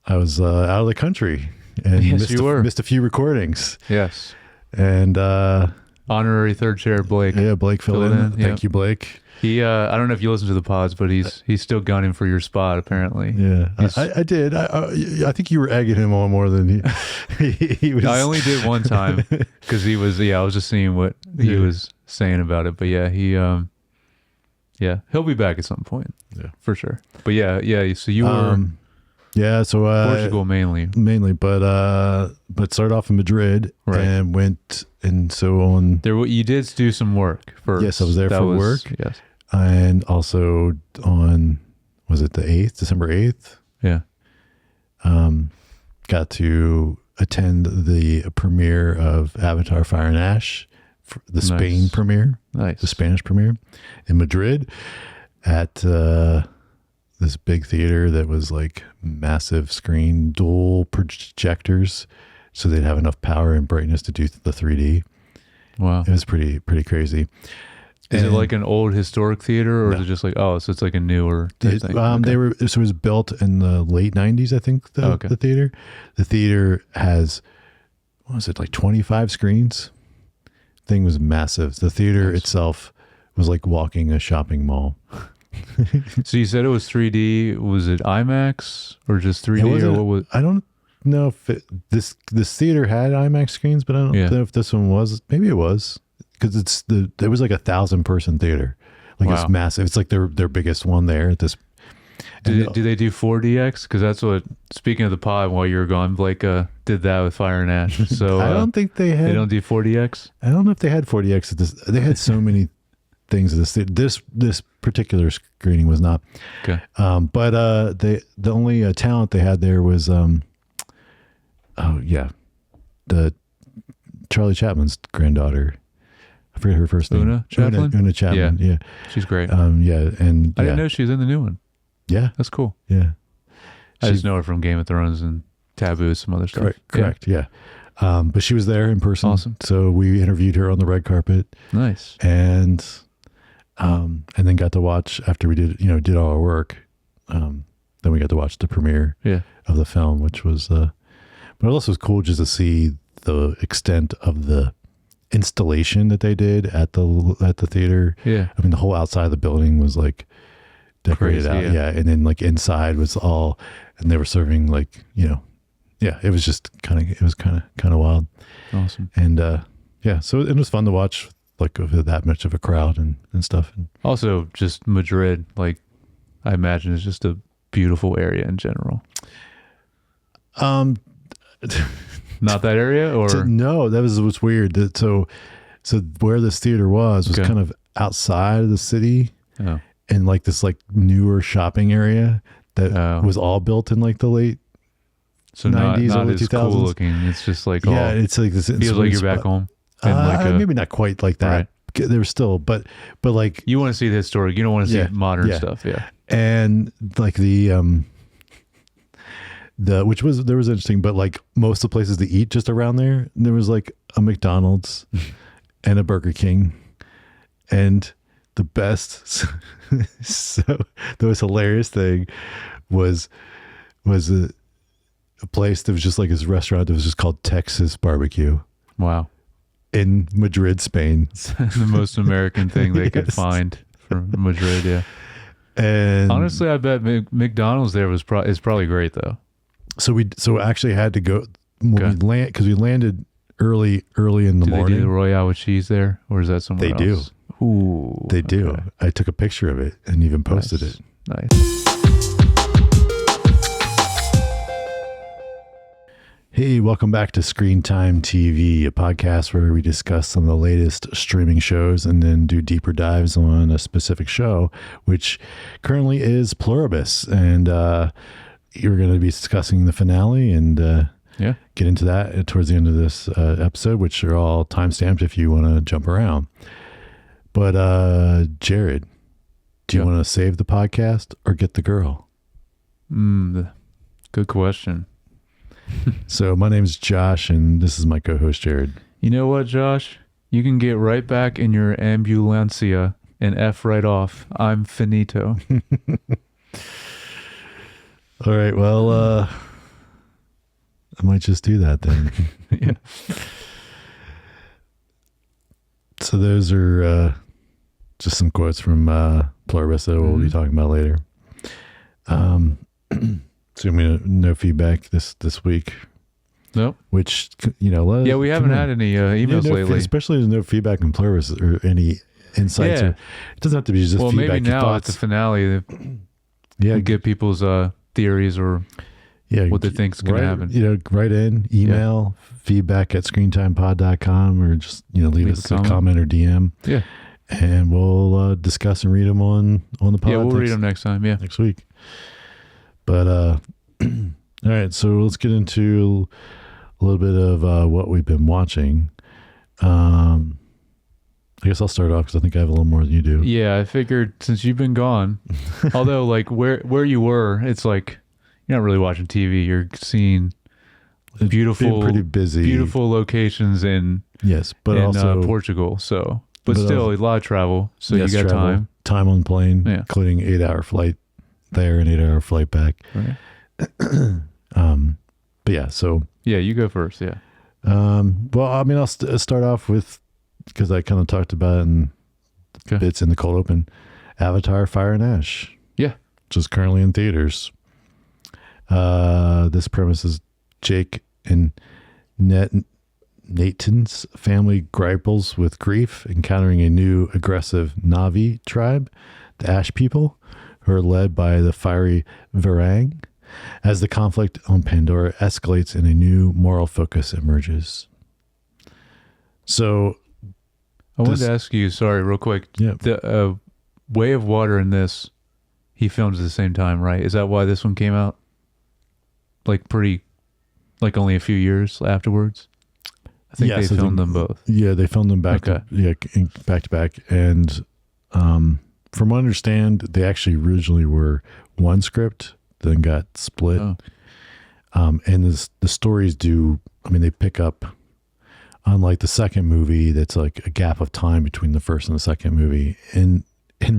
I was out of the country and Yes, missed a few recordings. Yes. And Honorary third chair Blake. yeah, Blake filled in. Thank you, Blake. He I don't know if you listen to the pods, but he's still gunning for your spot apparently. Yeah, I did. I think you were egging him on more than he was. I only did one time because he was. I was just seeing what he was saying about it. But yeah, he'll be back at some point. Yeah, for sure. But yeah. So you were so Portugal mainly, but started off in Madrid and went and so on. There you did do some work first. Yes, I was there for work. Yes, and also on December 8th. Yeah, got to attend the premiere of Avatar: Fire and Ash, the Spain premiere, the Spanish premiere in Madrid at this big theater that was like massive screen, dual projectors, so they'd have enough power and brightness to do the 3D. Wow, it was pretty crazy. Is it like an old historic theater, or is it just like so it's like a newer thing? It was built in the late 90s, I think. The theater has, what was it, like 25 screens? Thing was massive. The theater itself was like walking a shopping mall. So you said it was 3D. Was it IMAX or just 3D, or what was? I don't know if this theater had IMAX screens, but I don't know if this one was. Maybe it was, because it was like 1,000-person theater. Like it's massive. It's like their biggest one there at this. Do they do 4DX? Because that's what. Speaking of the pod, while you were gone, Blake did that with Fire and Ash. So I don't think they had. They don't do 4DX. I don't know if they had 4DX at this. They had so many things at this. This particular screening was not. Okay. But the only talent they had there was the Charlie Chapman's granddaughter. I forget her first name. Una Chaplin. Una Chapman. Yeah. She's great. And I didn't know she was in the new one. Yeah, that's cool. Yeah, I just know her from Game of Thrones and Taboo, some other stuff. Correct. Yeah. But she was there in person. Awesome. So we interviewed her on the red carpet. Nice. And then got to watch, after we did all our work. Then we got to watch the premiere of the film, which was, but it also was cool just to see the extent of the installation that they did at the theater. Yeah. I mean, the whole outside of the building was like decorated out. Yeah. And then like inside was all, and they were serving like, it was just kind of wild. Awesome. And so it was fun to watch, like, with that much of a crowd and stuff. And also just Madrid, like, I imagine it's just a beautiful area in general. Not that area, or no, that was what's weird. So where this theater was kind of outside of the city, in like this like newer shopping area that was all built in like the late 90s, not early as 2000s. Cool looking. It's just like it's like this. Feels like you're back home. Maybe not quite like that. Right. There was still, but like you want to see the historic. You don't want to see modern stuff. Yeah, and like there was interesting, but like most of the places to eat just around there was like a McDonald's and a Burger King, and the best. So the most hilarious thing was a place that was just like this restaurant that was just called Texas Barbecue. Wow. In Madrid, Spain. The most American thing they could find from Madrid. Yeah. And honestly, I bet McDonald's there is probably great though. So actually had to go when we land, because we landed early in the morning. Do they do the Royale with cheese there, or is that somewhere else? They do. Ooh, they do. Okay. I took a picture of it and even posted it. Nice. Hey, welcome back to Screen Time TV, a podcast where we discuss some of the latest streaming shows and then do deeper dives on a specific show, which currently is Pluribus. And you're going to be discussing the finale and get into that towards the end of this episode, which are all timestamped if you want to jump around. But Jared, do you want to save the podcast or get the girl? Good question. So my name's Josh, and this is my co-host Jared. You know what, Josh? You can get right back in your ambulancia and F right off. I'm finito. All right. Well, I might just do that then. Yeah. So those are just some quotes from Pluribus that we'll be talking about later. Assuming no feedback this week. Nope. Which, you know, we haven't had any emails lately. Especially there's no feedback from Pluribus or any insights. Yeah. It doesn't have to be just feedback. Well, maybe now thoughts. at the finale, get people's theories or what they think is going to happen. You know, write in, email, feedback at screentimepod.com, or just, you know, leave us a comment or DM. Yeah. And we'll discuss and read them on the pod. Yeah, we'll read them next time. Yeah. Next week. But, all right. So let's get into a little bit of what we've been watching. I guess I'll start off because I think I have a little more than you do. Yeah, I figured since you've been gone, although like where you were, it's like you're not really watching TV. You're seeing beautiful, pretty busy, beautiful locations in also Portugal. So, but still a lot of travel. So you got time on plane, including 8-hour flight there and 8-hour flight back. Right. But yeah, so you go first. Yeah. Well, I mean, I'll start off with, because I kind of talked about it in bits in the cold open, Avatar: Fire and Ash. Yeah. Which is currently in theaters. This premise is Jake and Nathan's family grapples with grief, encountering a new aggressive Na'vi tribe, the Ash people, who are led by the fiery Varang. As the conflict on Pandora escalates and a new moral focus emerges. So, I wanted to ask you, sorry, real quick. Yeah. The Way of Water in this, he filmed at the same time, right? Is that why this one came out? Like only a few years afterwards? I think they filmed them both. Yeah, they filmed them back to back. And from what I understand, they actually originally were one script, then got split. And the stories they pick up, unlike the second movie, that's like a gap of time between the first and the second movie in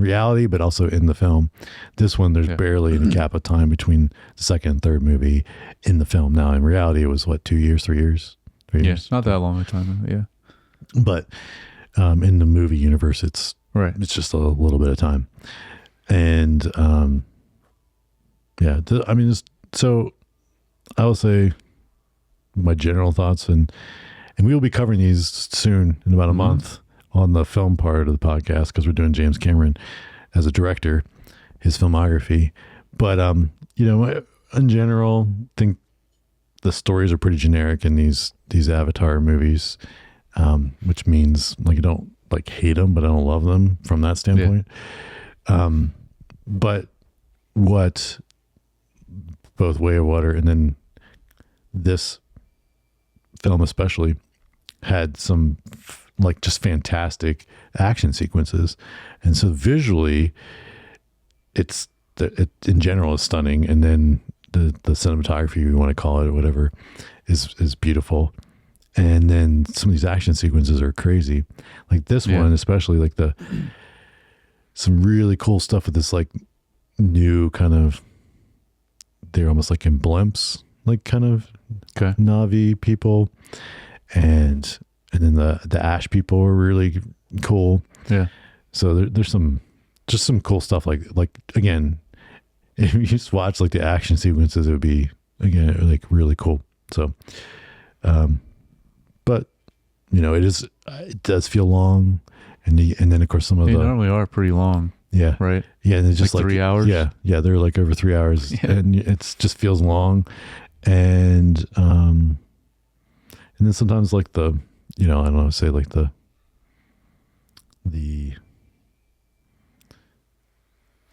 reality, but also in the film. This one, there's barely any gap of time between the second and third movie in the film. Now, in reality, it was 2 years, 3 years? 3 years? Yes, not that long a time, yeah. But in the movie universe, it's just a little bit of time. And so I will say my general thoughts, and we will be covering these soon in about a month on the film part of the podcast, because we're doing James Cameron as a director, his filmography. But in general, I think the stories are pretty generic in these Avatar movies, which means I don't hate them, but I don't love them from that standpoint. But what both Way of Water and then this film especially had some just fantastic action sequences, and so visually it in general is stunning, and then the cinematography, you want to call it or whatever, is beautiful, and then some of these action sequences are crazy, like this one especially, some really cool stuff with this new kind of, they're almost like in blimps, kind of Na'vi people, and then the Ash people are really cool. Yeah. So there's some cool stuff, like again, if you just watch the action sequences, it would be again really cool. So but it does feel long, and then of course some of they normally are pretty long. Yeah. Right. Yeah. And it's just 3 hours. Yeah. Yeah. They're over 3 hours, and it just feels long. And then sometimes I don't know, say the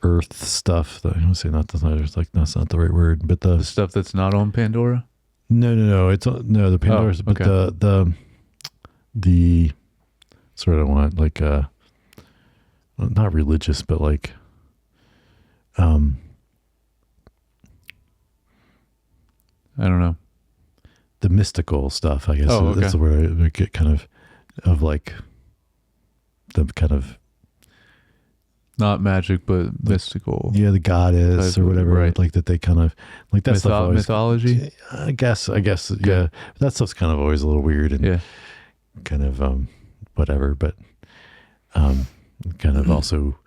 earth stuff that I don't say, that's not the right word, but the stuff that's not on Pandora. No. It's no, the Pandora's, but the sort of want not religious, but I don't know, the mystical stuff, I guess. That's the word I get, kind of the kind of Not magic, but mystical. Yeah, the goddess or whatever, right. like that they kind of like that stuff. Always, mythology. I guess, yeah. That stuff's kind of always a little weird and kind of whatever, but kind of also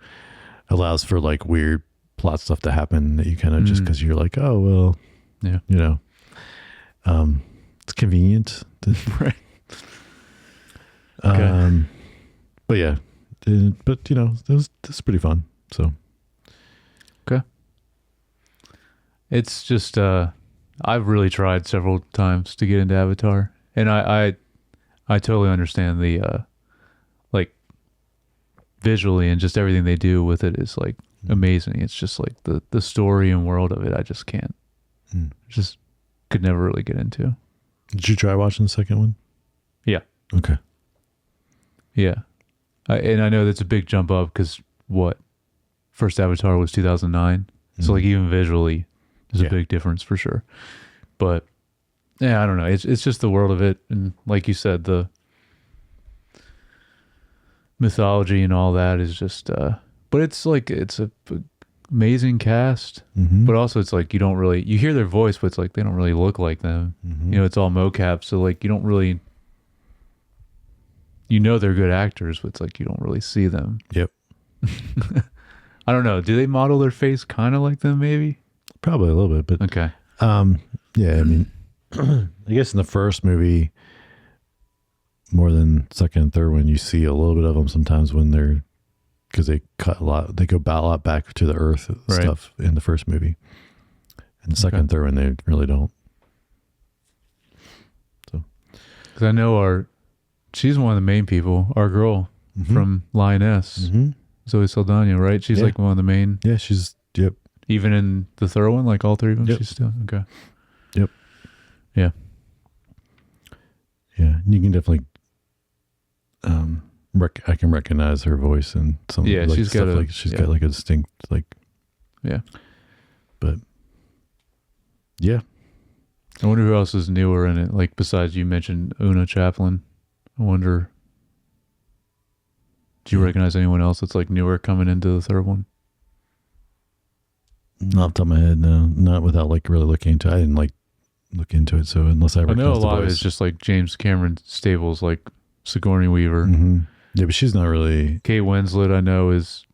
allows for like weird plot stuff to happen that you kind of just because you're like, oh well, yeah, you know, it's convenient, right? But yeah, but you know, it's pretty fun. So okay, it's just I've really tried several times to get into Avatar, and I totally understand the like visually and just everything they do with it is like amazing. It's just like the story and world of it, I just can't, just could never really get into. Did you try watching the second one? Yeah. Okay. Yeah. And I know that's a big jump up because first Avatar was 2009. So like even visually there's a big difference for sure. But yeah, I don't know. It's just the world of it. And like you said, the mythology and all that is just, but it's like, it's a amazing cast, but also it's like, you hear their voice, but it's like, they don't really look like them. You know, it's all mocap. So like, you don't really, they're good actors, but it's like, you don't really see them. Yep. I don't know. Do they model their face kind of like them? Maybe. Probably a little bit, but okay. Yeah, I mean, I guess in the first movie, more than second and third one, you see a little bit of them sometimes when because they cut a lot, they go a lot back to the Earth stuff in the first movie. And the second and third one, they really don't. So, because I know she's one of the main people, our girl from Lioness, Zoe Saldana, right? She's like one of the main. Yeah, yep. Even in the third one, like all three of them, she's still, okay. Yep. Yeah. Yeah, you can definitely, I can recognize her voice and some like she's stuff got she's got like a distinct like. Yeah. But. Yeah. I wonder who else is newer in it. Like besides you mentioned Una Chaplin, I wonder. Do you recognize anyone else that's like newer coming into the third one? Not off the top of my head, no. Not without like really looking into it. I didn't like look into it, so unless I recognize know a the lot of voice. it's just like James Cameron Staples, like Sigourney Weaver. Yeah, but she's not really. Kate Winslet, I know, is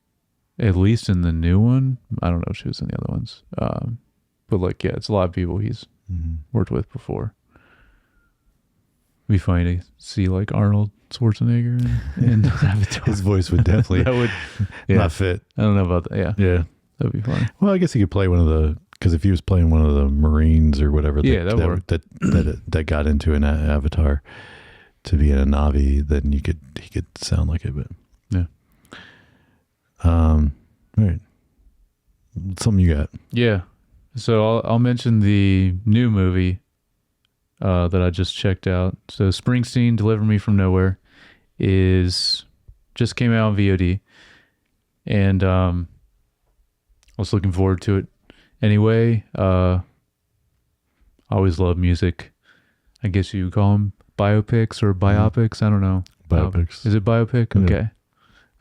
at least in the new one. I don't know if she was in the other ones. But like, yeah, it's a lot of people he's worked with before. It'd be funny to see like Arnold Schwarzenegger and his voice would definitely that would not fit. I don't know about that. Yeah. Yeah. That'd be funny. Well, I guess he could play one of because if he was playing one of the Marines or whatever that got into an Avatar to be in a Na'vi, then he could sound like it, but yeah. All right. Something you got. Yeah. So I'll mention the new movie that I just checked out. So Springsteen, Deliver Me From Nowhere just came out on VOD. And I was looking forward to it anyway. I always love music. I guess you would call them biopics or biopics. I don't know. Biopics. Is it biopic? Yeah. Okay. I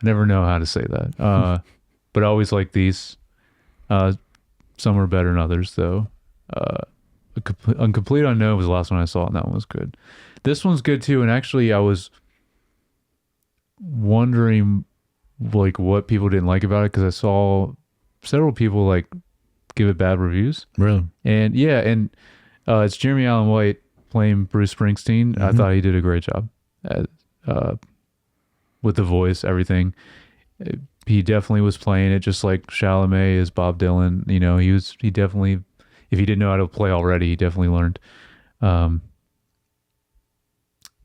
never know how to say that. But I always like these. Some are better than others, though. Complete Unknown was the last one I saw, and that one was good. This one's good too. And actually, I was wondering like what people didn't like about it because I saw several people like give it bad reviews. Really? And yeah, and it's Jeremy Allen White playing Bruce Springsteen. I thought he did a great job with the voice, everything. He definitely was playing it just like Chalamet is Bob Dylan. You know, he definitely, if he didn't know how to play already, he definitely learned.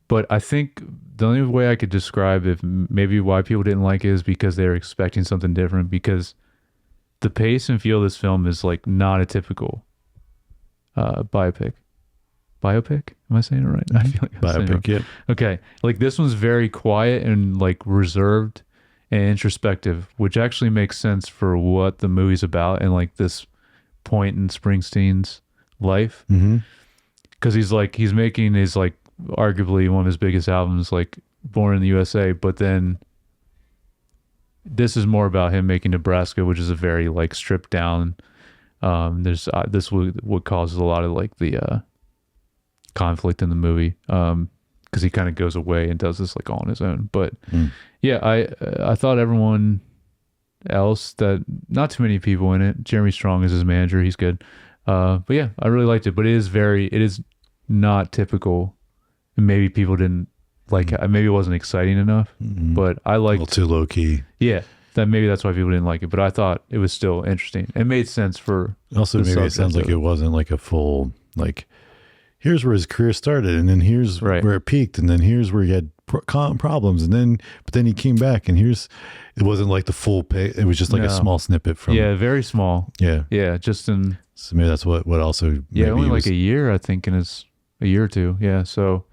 But I think the only way I could describe if maybe why people didn't like it is because they were expecting something different, because the pace and feel of this film is like not a typical biopic. Biopic? Am I saying it right? I feel like I'm saying it Biopic, right. yeah. Okay. Like this one's very quiet and like reserved and introspective, which actually makes sense for what the movie's about and like this point in Springsteen's life. Because he's making his like arguably one of his biggest albums, like Born in the USA, but then this is more about him making Nebraska, which is a very like stripped down. There's this would cause a lot of like the conflict in the movie because he kind of goes away and does this like all on his own. But yeah, I thought everyone else, that not too many people in it. Jeremy Strong is his manager. He's good. But yeah, I really liked it. But it is not typical. Maybe people didn't like. Maybe it wasn't exciting enough. But I liked. A little too low key. Yeah, maybe that's why people didn't like it. But I thought it was still interesting. It made sense for. Also, maybe it sounds like it wasn't like a full like. Here's where his career started, and then here's where it peaked, and then here's where he had problems, and then he came back, and it wasn't like the full pay. It was just like a small snippet from. Yeah, very small. Yeah, just in. So maybe that's what also. Yeah, only like a year, I think, a year or two. Yeah, so.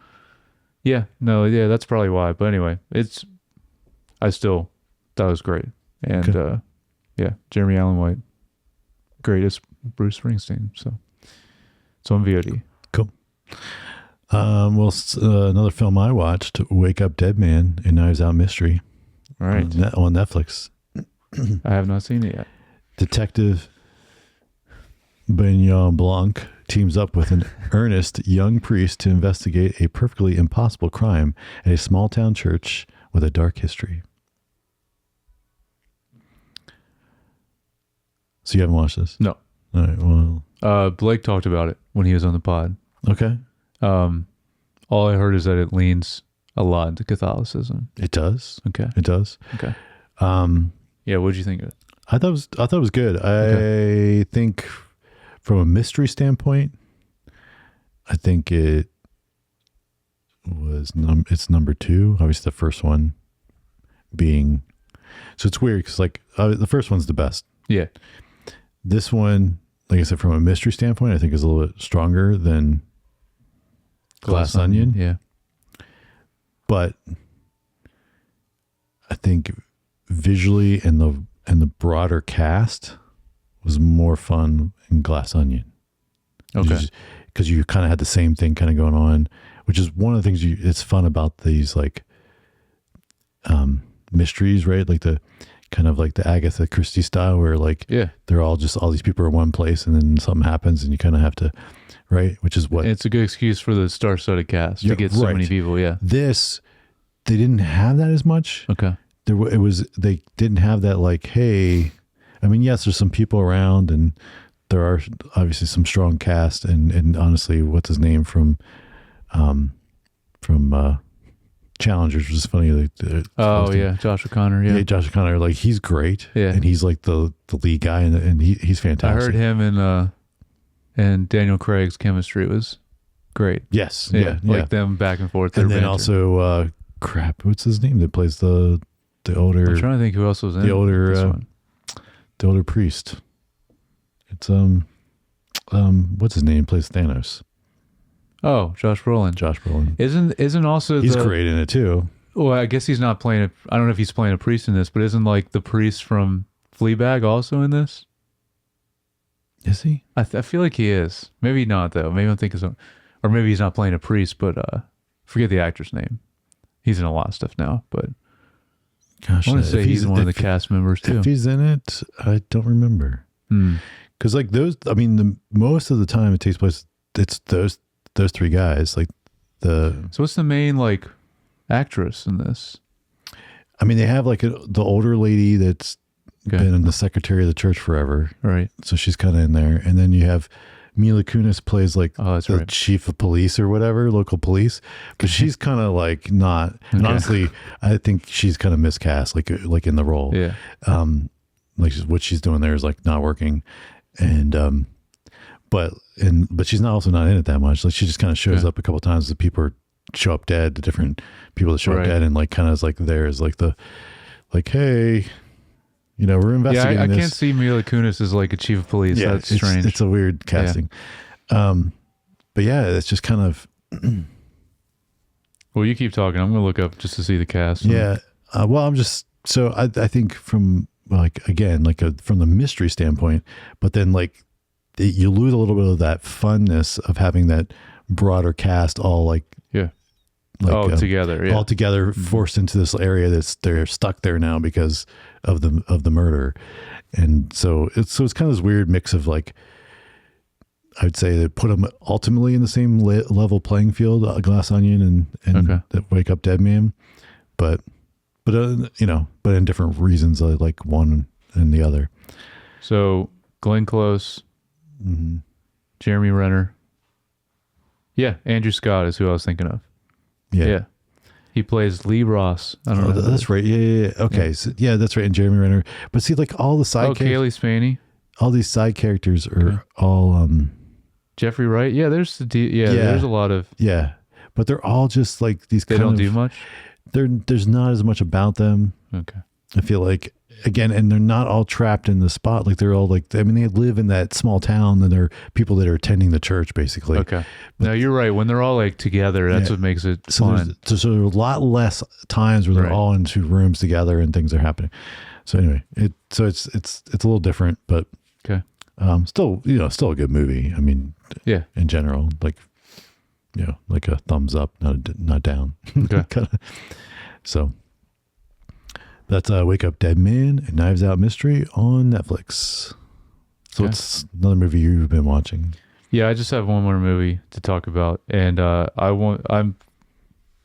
Yeah, no, yeah, that's probably why. But anyway, I still thought it was great, and yeah, Jeremy Allen White, greatest Bruce Springsteen. So it's on VOD. Cool. Well, another film I watched, Wake Up Dead Man, a Knives Out mystery. All right. On Netflix. I have not seen it yet. Detective Benoit Blanc teams up with an earnest young priest to investigate a perfectly impossible crime at a small town church with a dark history. So you haven't watched this? No. All right. Well, Blake talked about it when he was on the pod. Okay. All I heard is that it leans a lot into Catholicism. It does. Okay. It does. Okay. Yeah. What did you think of it? I thought it was good. I think from a mystery standpoint, I think it was it's number 2. Obviously, the first one being. So it's weird because like the first one's the best. Yeah. This one, like I said, from a mystery standpoint, I think is a little bit stronger than Glass Onion. Yeah. But I think visually and the broader cast was more fun in Glass Onion. Okay. Because you kind of had the same thing kind of going on, which is one of the things it's fun about these like mysteries, right? Like the kind of like the Agatha Christie style where like they're all these people are in one place and then something happens and you kind of have to, right? Which is what it's a good excuse for the star-studded cast to get so many people. Yeah. This, they didn't have that as much. Okay. They didn't have that like, hey, I mean, yes, there's some people around and there are obviously some strong cast and honestly, what's his name from Challengers, which is funny. Like, Josh O'Connor. Yeah, Josh O'Connor. Like he's great. Yeah, and he's like the lead guy, and he's fantastic. I heard him and Daniel Craig's chemistry was great. Yes, like them back and forth. And then banter. Also, what's his name that plays the older? I'm trying to think who else was in the older priest. It's what's his name? Plays Thanos. Oh, Josh Brolin. Isn't also he's great in it too. Well, I guess he's not playing I don't know if he's playing a priest in this, but isn't like the priest from Fleabag also in this? Is he? I feel like he is. Maybe not though. Maybe I'm thinking so, or maybe he's not playing a priest. But forget the actor's name. He's in a lot of stuff now. But gosh, I want to say he's one of the cast members too. If he's in it, I don't remember. Because like those, I mean, most of the time it takes place. It's those 3 guys. Like so what's the main like actress in this? I mean, they have like the older lady that's been the secretary of the church forever. Right. So she's kind of in there. And then you have Mila Kunis plays like the chief of police or whatever, local police. But she's kind of like not. And honestly, I think she's kind of miscast, like in the role. Yeah. Like what she's doing there is like not working. And but she's also not in it that much. Like she just kind of shows up a couple times. The people show up dead. The different people that show up dead, and like kind of is like there is like the like, hey, you know, we're investigating. I can't see Mila Kunis as like a chief of police. Yeah, that's strange. It's a weird casting. Yeah. But yeah, it's just kind of. Well, you keep talking. I'm gonna look up just to see the cast. Yeah. Well, I'm just I think from like again like from the mystery standpoint, but then like. You lose a little bit of that funness of having that broader cast all like together, yeah. all together, forced into this area they're stuck there now because of the murder. And so it's kind of this weird mix of like, I would say they put them ultimately in the same level playing field, Glass Onion and that Wake Up Dead Man, but in different reasons, like one and the other. So Glenn Close, Jeremy Renner. Yeah, Andrew Scott is who I was thinking of. Yeah. He plays Lee Ross. I don't know. That's right. Yeah. Okay. Yeah. So, that's right. And Jeremy Renner. But see, like all the side characters. Kaylee Spaney. All these side characters are all... Jeffrey Wright. Yeah, there's there's a lot of... Yeah. But they're all just like these They don't do much? There's not as much about them. Okay. I feel like, again, and they're not all trapped in the spot. Like they're all like, I mean, they live in that small town and they're people that are attending the church basically. Okay. No, you're right. When they're all like together, that's what makes it fun. So there's a lot less times where they're all in two rooms together and things are happening. So anyway, it's a little different, but okay. Still a good movie. I mean, in general, like, like a thumbs up, not down. Okay. So that's Wake Up Dead Man and Knives Out Mystery on Netflix. So it's another movie you've been watching. Yeah, I just have one more movie to talk about, and I'm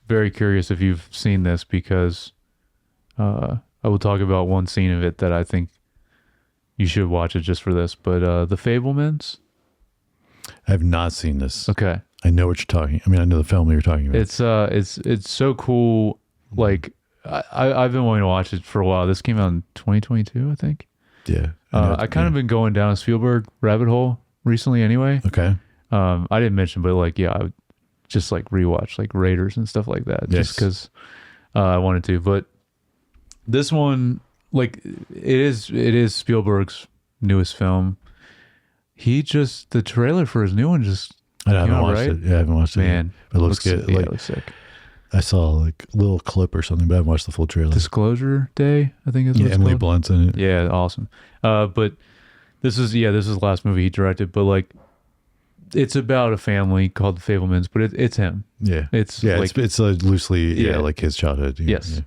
very curious if you've seen this because I will talk about one scene of it that I think you should watch it just for this. But The Fabelmans. I have not seen this. Okay. I know what you're talking. I mean, I know the film you're talking about. It's so cool. Like I've been wanting to watch it for a while. This came out in 2022, I think. Yeah. I kind of been going down a Spielberg rabbit hole recently anyway. Okay. I didn't mention, but like, I would just like rewatch like Raiders and stuff like that just because I wanted to. But this one, like it is Spielberg's newest film. The trailer for his new one just I haven't watched it. Yeah, I haven't watched it. Man, it looks good. Yeah, it looks sick. I saw like a little clip or something, but I haven't watched the full trailer. Disclosure Day, I think is what it's Emily called. Blunt's in it. Yeah, awesome. But this is the last movie he directed, but like it's about a family called the Fabelmans, but it's him. Yeah. It's loosely like his childhood. Yes.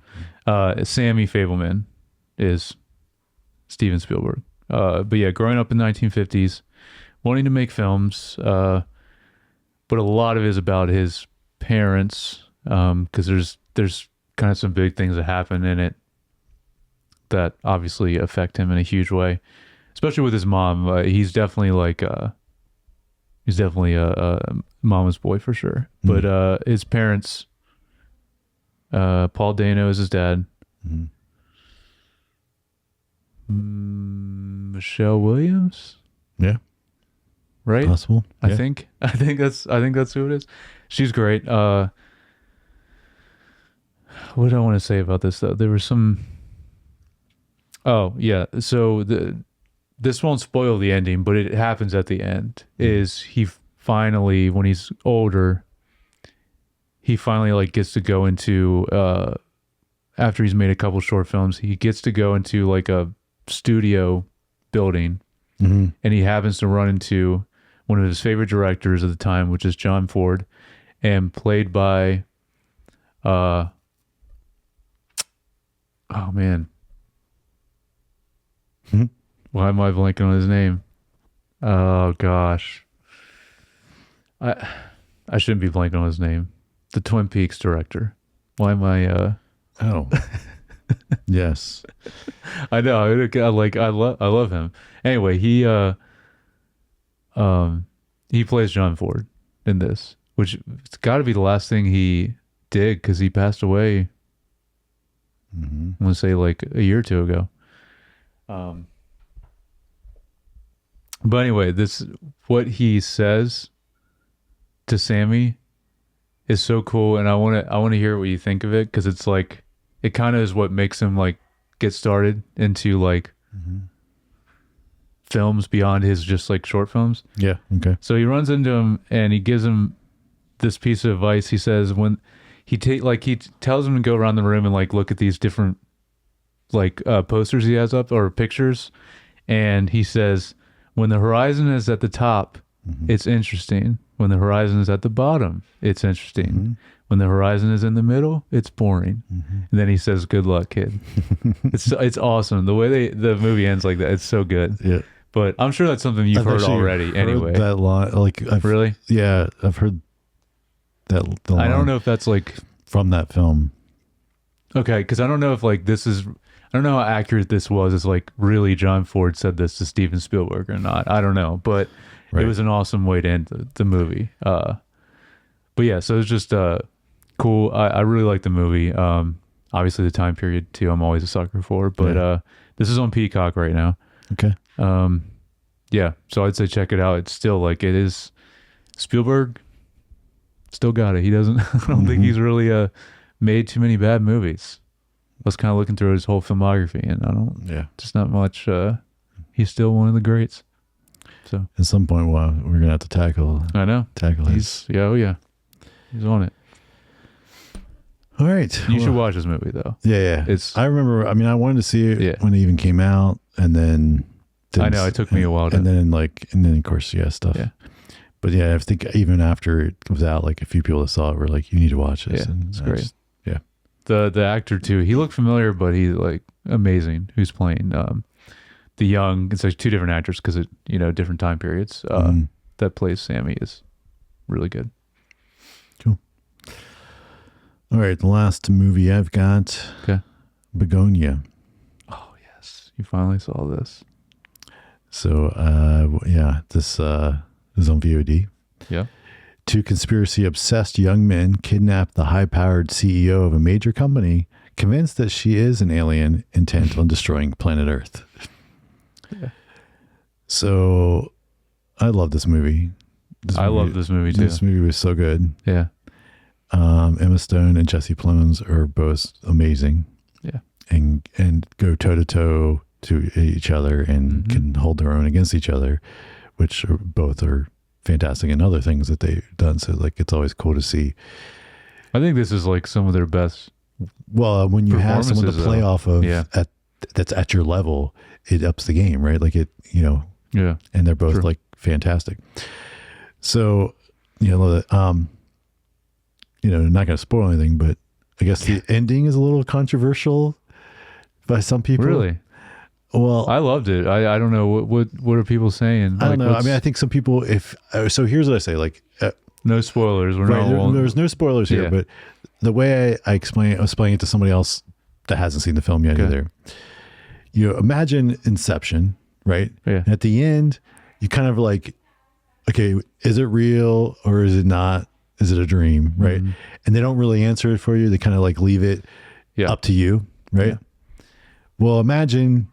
Sammy Fabelman is Steven Spielberg. But yeah, growing up in the 1950s, wanting to make films, but a lot of it is about his parents, because there's kind of some big things that happen in it that obviously affect him in a huge way, especially with his mom. He's definitely a mama's boy for sure. Mm-hmm. But his parents, Paul Dano is his dad. Mm-hmm. Michelle Williams. Yeah. Right? Possible. I think that's who it is. She's great. What do I want to say about this though? There was some. Oh yeah. So this won't spoil the ending, but it happens at the end. Is he finally, when he's older, he finally like gets to go into after he's made a couple short films, he gets to go into like a studio building, mm-hmm. and he happens to run into one of his favorite directors at the time, which is John Ford, and played by oh man, why am I blanking on his name? Oh gosh, I shouldn't be blanking on his name. The Twin Peaks director. Why am I? Oh, yes. I know. I love him. Anyway, he plays John Ford in this, which it's got to be the last thing he did because he passed away. Mm-hmm. I want to say like a year or two ago. But anyway, what he says to Sammy is so cool, and I want to hear what you think of it, because it's like it kind of is what makes him like get started into like mm-hmm. films beyond his just like short films. Yeah. Okay. So he runs into him and he gives him this piece of advice. He says when he tells him to go around the room and like look at these different like posters he has up or pictures, and he says when the horizon is at the top, it's interesting. When the horizon is at the bottom, it's interesting. When the horizon is in the middle, it's boring. And then he says, "Good luck, kid." It's awesome. The way the movie ends like that, it's so good. Yeah. But I'm sure that's something you've heard already. Anyway, that line, like really, yeah, I've heard that. The line I don't know if that's like from that film. Okay, because I don't know if like this is. I don't know how accurate this was. It's like really John Ford said this to Steven Spielberg or not. I don't know, but it was an awesome way to end the movie. But yeah, so it's just cool. I really like the movie. Obviously the time period too. I'm always a sucker for. But this is on Peacock right now. Okay. Yeah. So I'd say check it out. It's still like it is. Spielberg still got it. He doesn't. I don't think he's really made too many bad movies. I was kind of looking through his whole filmography, and I don't. Yeah. Just not much. He's still one of the greats. So at some point, we're gonna have to tackle. I know. Tackle his. Yeah. Oh yeah. He's on it. All right. You should watch this movie though. Yeah. I remember. I mean, I wanted to see it when it even came out, and then. I know it took me a while. And then of course, stuff. Yeah. But yeah, I think even after it was out, like a few people that saw it were like, "You need to watch this." Yeah, and it's great. The actor too, he looked familiar, but he's like amazing. Who's playing the young? It's like two different actors because it different time periods. That plays Sammy is really good. Cool. All right, the last movie I've got. Okay. Begonia. Oh yes, you finally saw this. So this is on VOD. Yeah. Two conspiracy-obsessed young men kidnap the high-powered CEO of a major company, convinced that she is an alien intent on destroying planet Earth. Yeah. So, I love this movie. I love this movie too. This movie was so good. Yeah. Emma Stone and Jesse Plemons are both amazing. Yeah. And go toe-to-toe to each other and can hold their own against each other, which both are fantastic in other things that they've done. So like, it's always cool to see. I think this is like some of their best. Well, when you have someone to play off of that's at your level, it ups the game, right? Like yeah. And they're both like fantastic. So, not going to spoil anything, but I guess the ending is a little controversial by some people. Really? Well, I loved it. I don't know what are people saying. I don't know. I mean, I think some people. So here's what I say. Like, no spoilers. There's no spoilers here. But the way I was explaining it to somebody else that hasn't seen the film yet either. Imagine Inception, right? Yeah. And at the end, you kind of like, okay, is it real or is it not? Is it a dream, right? And they don't really answer it for you. They kind of like leave it up to you, right? Yeah. Well, imagine.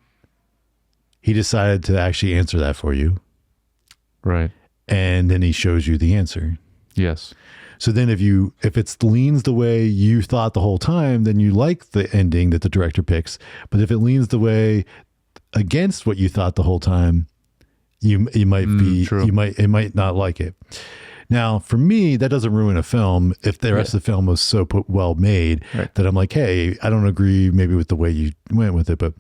He decided to actually answer that for you. Right. And then he shows you the answer. Yes. So then if it leans the way you thought the whole time, then you like the ending that the director picks. But if it leans the way against what you thought the whole time, you might it might not like it. Now, for me, that doesn't ruin a film if the rest of the film was so well made that I'm like, hey, I don't agree maybe with the way you went with it, but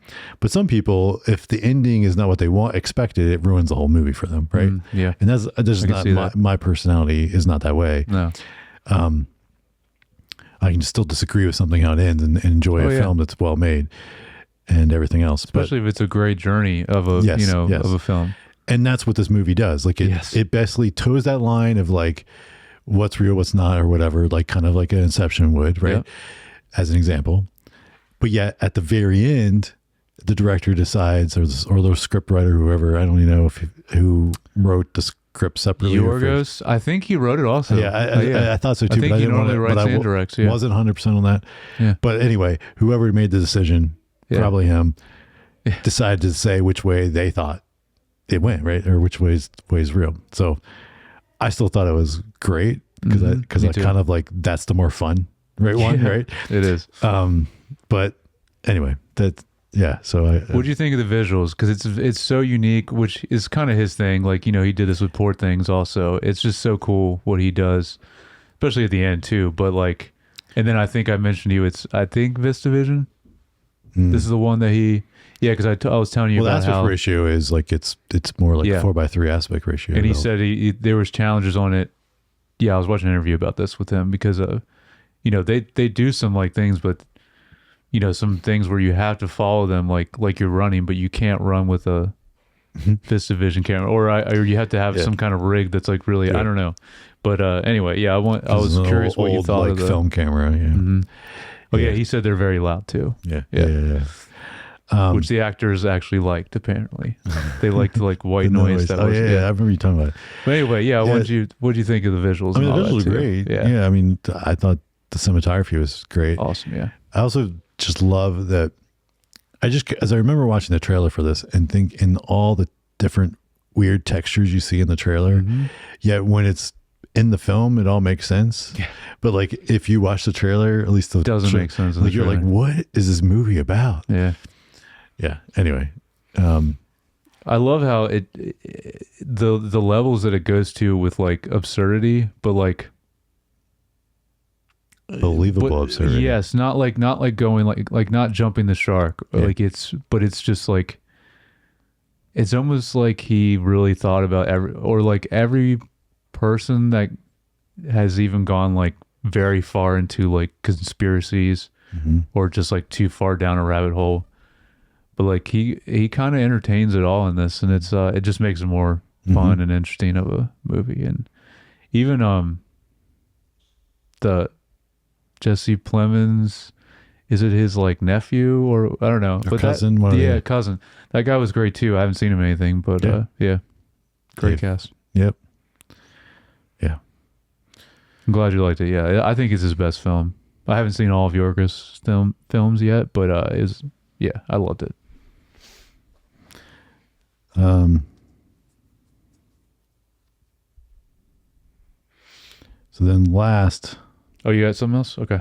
some people, if the ending is not what they expected, it ruins the whole movie for them, right? Yeah, and that's just not my personality is not that way. No, I can still disagree with something how it ends and enjoy a film that's well made and everything else, especially if it's a great journey of a of a film. And that's what this movie does. Like it basically toes that line of like what's real, what's not, or whatever, like kind of like an Inception would, right? Yep. As an example. But yet at the very end, the director decides, or the script writer, whoever, I don't even know who wrote the script separately. Yorgos, I think he wrote it also. Yeah, I thought so too. I think he normally writes and directs. Yeah. Wasn't 100% on that. Yeah. But anyway, whoever made the decision, probably him, decided to say which way they thought it went, right? Or which way's real. So I still thought it was great because I kind of like, that's the more fun one, right? It is. But anyway, so what do you think of the visuals? Because it's so unique, which is kind of his thing. Like, he did this with Poor Things also. It's just so cool what he does, especially at the end too. But like, and then I think I mentioned to you, I think VistaVision. This is the one that he. Yeah, because I was telling you Well, the about aspect how. ratio is like it's more like 4:3 aspect ratio. And he said there was challenges on it. Yeah, I was watching an interview about this with him because they do some like things, but some things where you have to follow them like you're running, but you can't run with a VistaVision camera, or you have to have some kind of rig that's like really I don't know. But anyway, I was curious what you thought like of the film camera. Yeah. Oh yeah, he said they're very loud too. Yeah. Which the actors actually liked. Apparently, they liked like white noise. That I remember you talking about it. But anyway, what'd you think of the visuals? I mean, the visuals were great. Yeah, I mean, I thought the cinematography was great. Awesome. Yeah. I also just love that. As I remember watching the trailer for this and think in all the different weird textures you see in the trailer, yet when it's in the film, it all makes sense. Yeah. But like if you watch the trailer, at least it doesn't make sense. Like you're like, what is this movie about? Yeah. Yeah. Anyway, I love how the levels that it goes to with like absurdity, but like believable absurdity. Yes, not like going like not jumping the shark. Yeah. Like it's just like it's almost like he really thought about every person that has even gone like very far into like conspiracies or just like too far down a rabbit hole. But like he kind of entertains it all in this, and it's it just makes it more fun and interesting of a movie. And even the Jesse Plemons, is it his like nephew or I don't know, but cousin? Cousin. That guy was great too. I haven't seen him in anything, but great cast. Yep. Yeah, I'm glad you liked it. Yeah, I think it's his best film. I haven't seen all of Yorgos films yet, but I loved it. So then last. Oh, you got something else? Okay.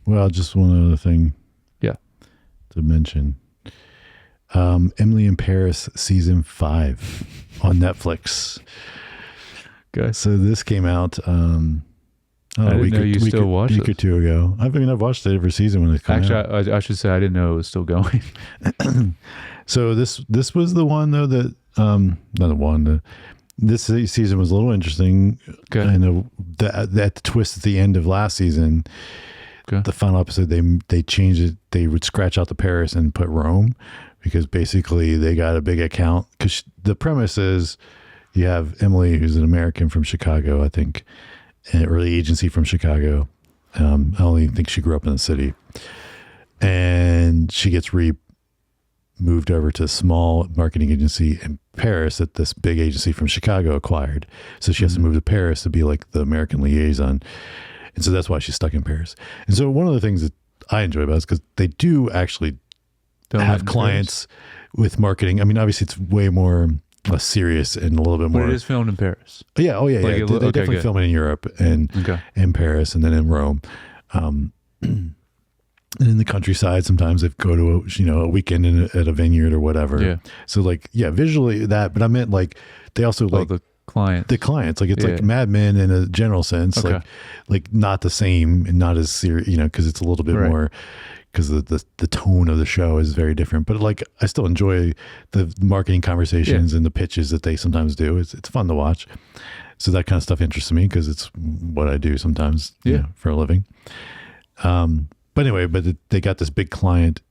Well, just one other thing. Yeah. To mention. Emily in Paris season 5 on Netflix. Okay. So this came out I didn't know you still watched it. A week or two ago. I've watched it every season when it comes out. Actually, I should say I didn't know it was still going. So this was the one though that not the one. This season was a little interesting. Okay. I know that twist at the end of last season. Okay. The final episode, they changed it. They would scratch out the Paris and put Rome because basically they got a big account. Because the premise is you have Emily, who's an American from Chicago, I think, an early agency from Chicago. I only think she grew up in the city, and she gets moved over to a small marketing agency in Paris that this big agency from Chicago acquired. So she has to move to Paris to be like the American liaison. And so that's why she's stuck in Paris. And so one of the things that I enjoy about it is because they do actually have clients with marketing. I mean, obviously it's way more serious and a little bit more. But it is filmed in Paris. Yeah. Oh yeah. They definitely film it in Europe and in Paris and then in Rome. And in the countryside, sometimes they go to a weekend at a vineyard or whatever. Yeah. So like, visually that, but I meant like they also like the clients. Like it's like Mad Men in a general sense, like not the same and not as serious, because it's a little bit more, because the tone of the show is very different. But like I still enjoy the marketing conversations and the pitches that they sometimes do. It's fun to watch. So that kind of stuff interests me because it's what I do sometimes for a living. But anyway, they got this big client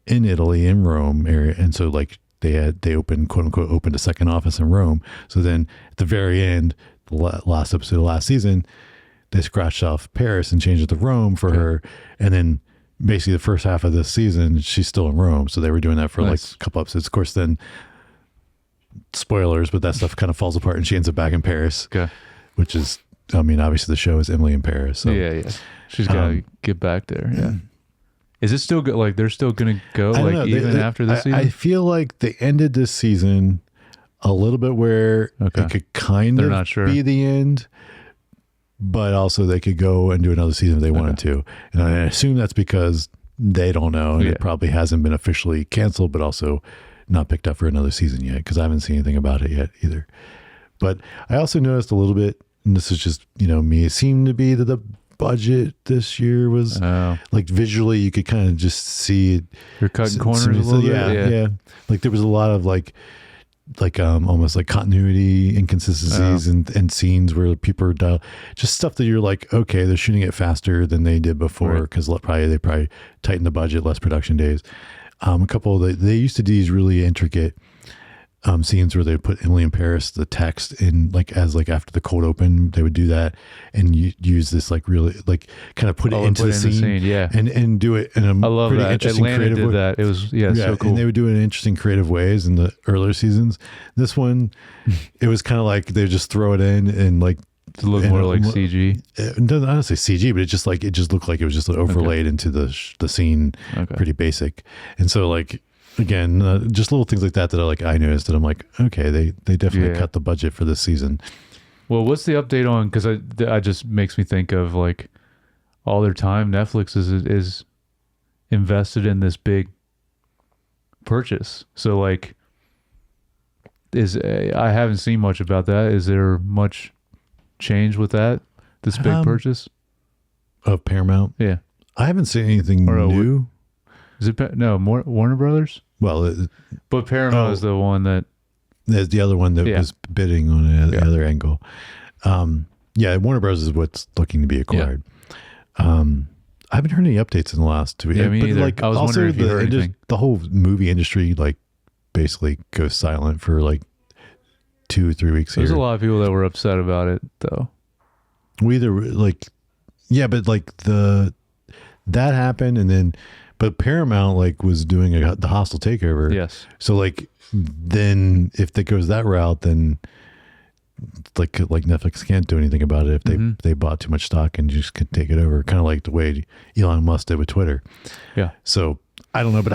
in Italy, in Rome area. And so like they opened, quote unquote, opened a second office in Rome. So then at the very end, the last episode of last season, they scratched off Paris and changed it to Rome for her. And then basically the first half of this season, she's still in Rome. So they were doing that for like a couple episodes. Of course, then spoilers, but that stuff kind of falls apart and she ends up back in Paris, which is, I mean, obviously the show is Emily in Paris. So. Yeah. She's got to get back there. Yeah. Is it still good? Like they're still going to go like even after this season? I feel like they ended this season a little bit where it could kind of be the end, but also they could go and do another season if they wanted to. And I assume that's because they don't know. And it probably hasn't been officially canceled, but also not picked up for another season yet because I haven't seen anything about it yet either. But I also noticed a little bit, and this is just, me, it seemed to be that budget this year was like visually you could kind of just see it. You're cutting corners a little bit. Yeah. Like there was a lot of like almost like continuity inconsistencies and scenes where people are just stuff that you're like, okay, they're shooting it faster than they did before because they probably tightened the budget, less production days. A couple they used to do these really intricate scenes where they put Emily in Paris, the text in like as like after the cold open, they would do that and use this like really like kind of put it into the scene, and do it in a pretty interesting creative way. That. It was so cool. And they would do it in interesting creative ways in the earlier seasons. This one, it was kind of like they just throw it in and like to look more like CG. It doesn't honestly CG, but it just looked like it was just overlaid into the scene, pretty basic. And so like. Again, just little things like that I noticed that I'm like, okay, they definitely cut the budget for this season. Well, what's the update on? Because I just makes me think of like all their time. Netflix is invested in this big purchase. So like, I haven't seen much about that. Is there much change with that? This big purchase of Paramount? Yeah, I haven't seen anything new. Is it more Warner Brothers? Well, but Paramount is the one that. There's the other one that was bidding on the other angle. Warner Bros. Is what's looking to be acquired. I haven't heard any updates in the last 2 weeks. Yeah, me neither. Like, I was wondering if you heard anything. The whole movie industry like basically goes silent for like 2 or 3 weeks. There's a lot of people that were upset about it, though. We either like, but like that happened, and then. But Paramount like was doing the hostile takeover. Yes. So like then if it goes that route, then like Netflix can't do anything about it if they bought too much stock and just could take it over. Kind of like the way Elon Musk did with Twitter. Yeah. So I don't know, but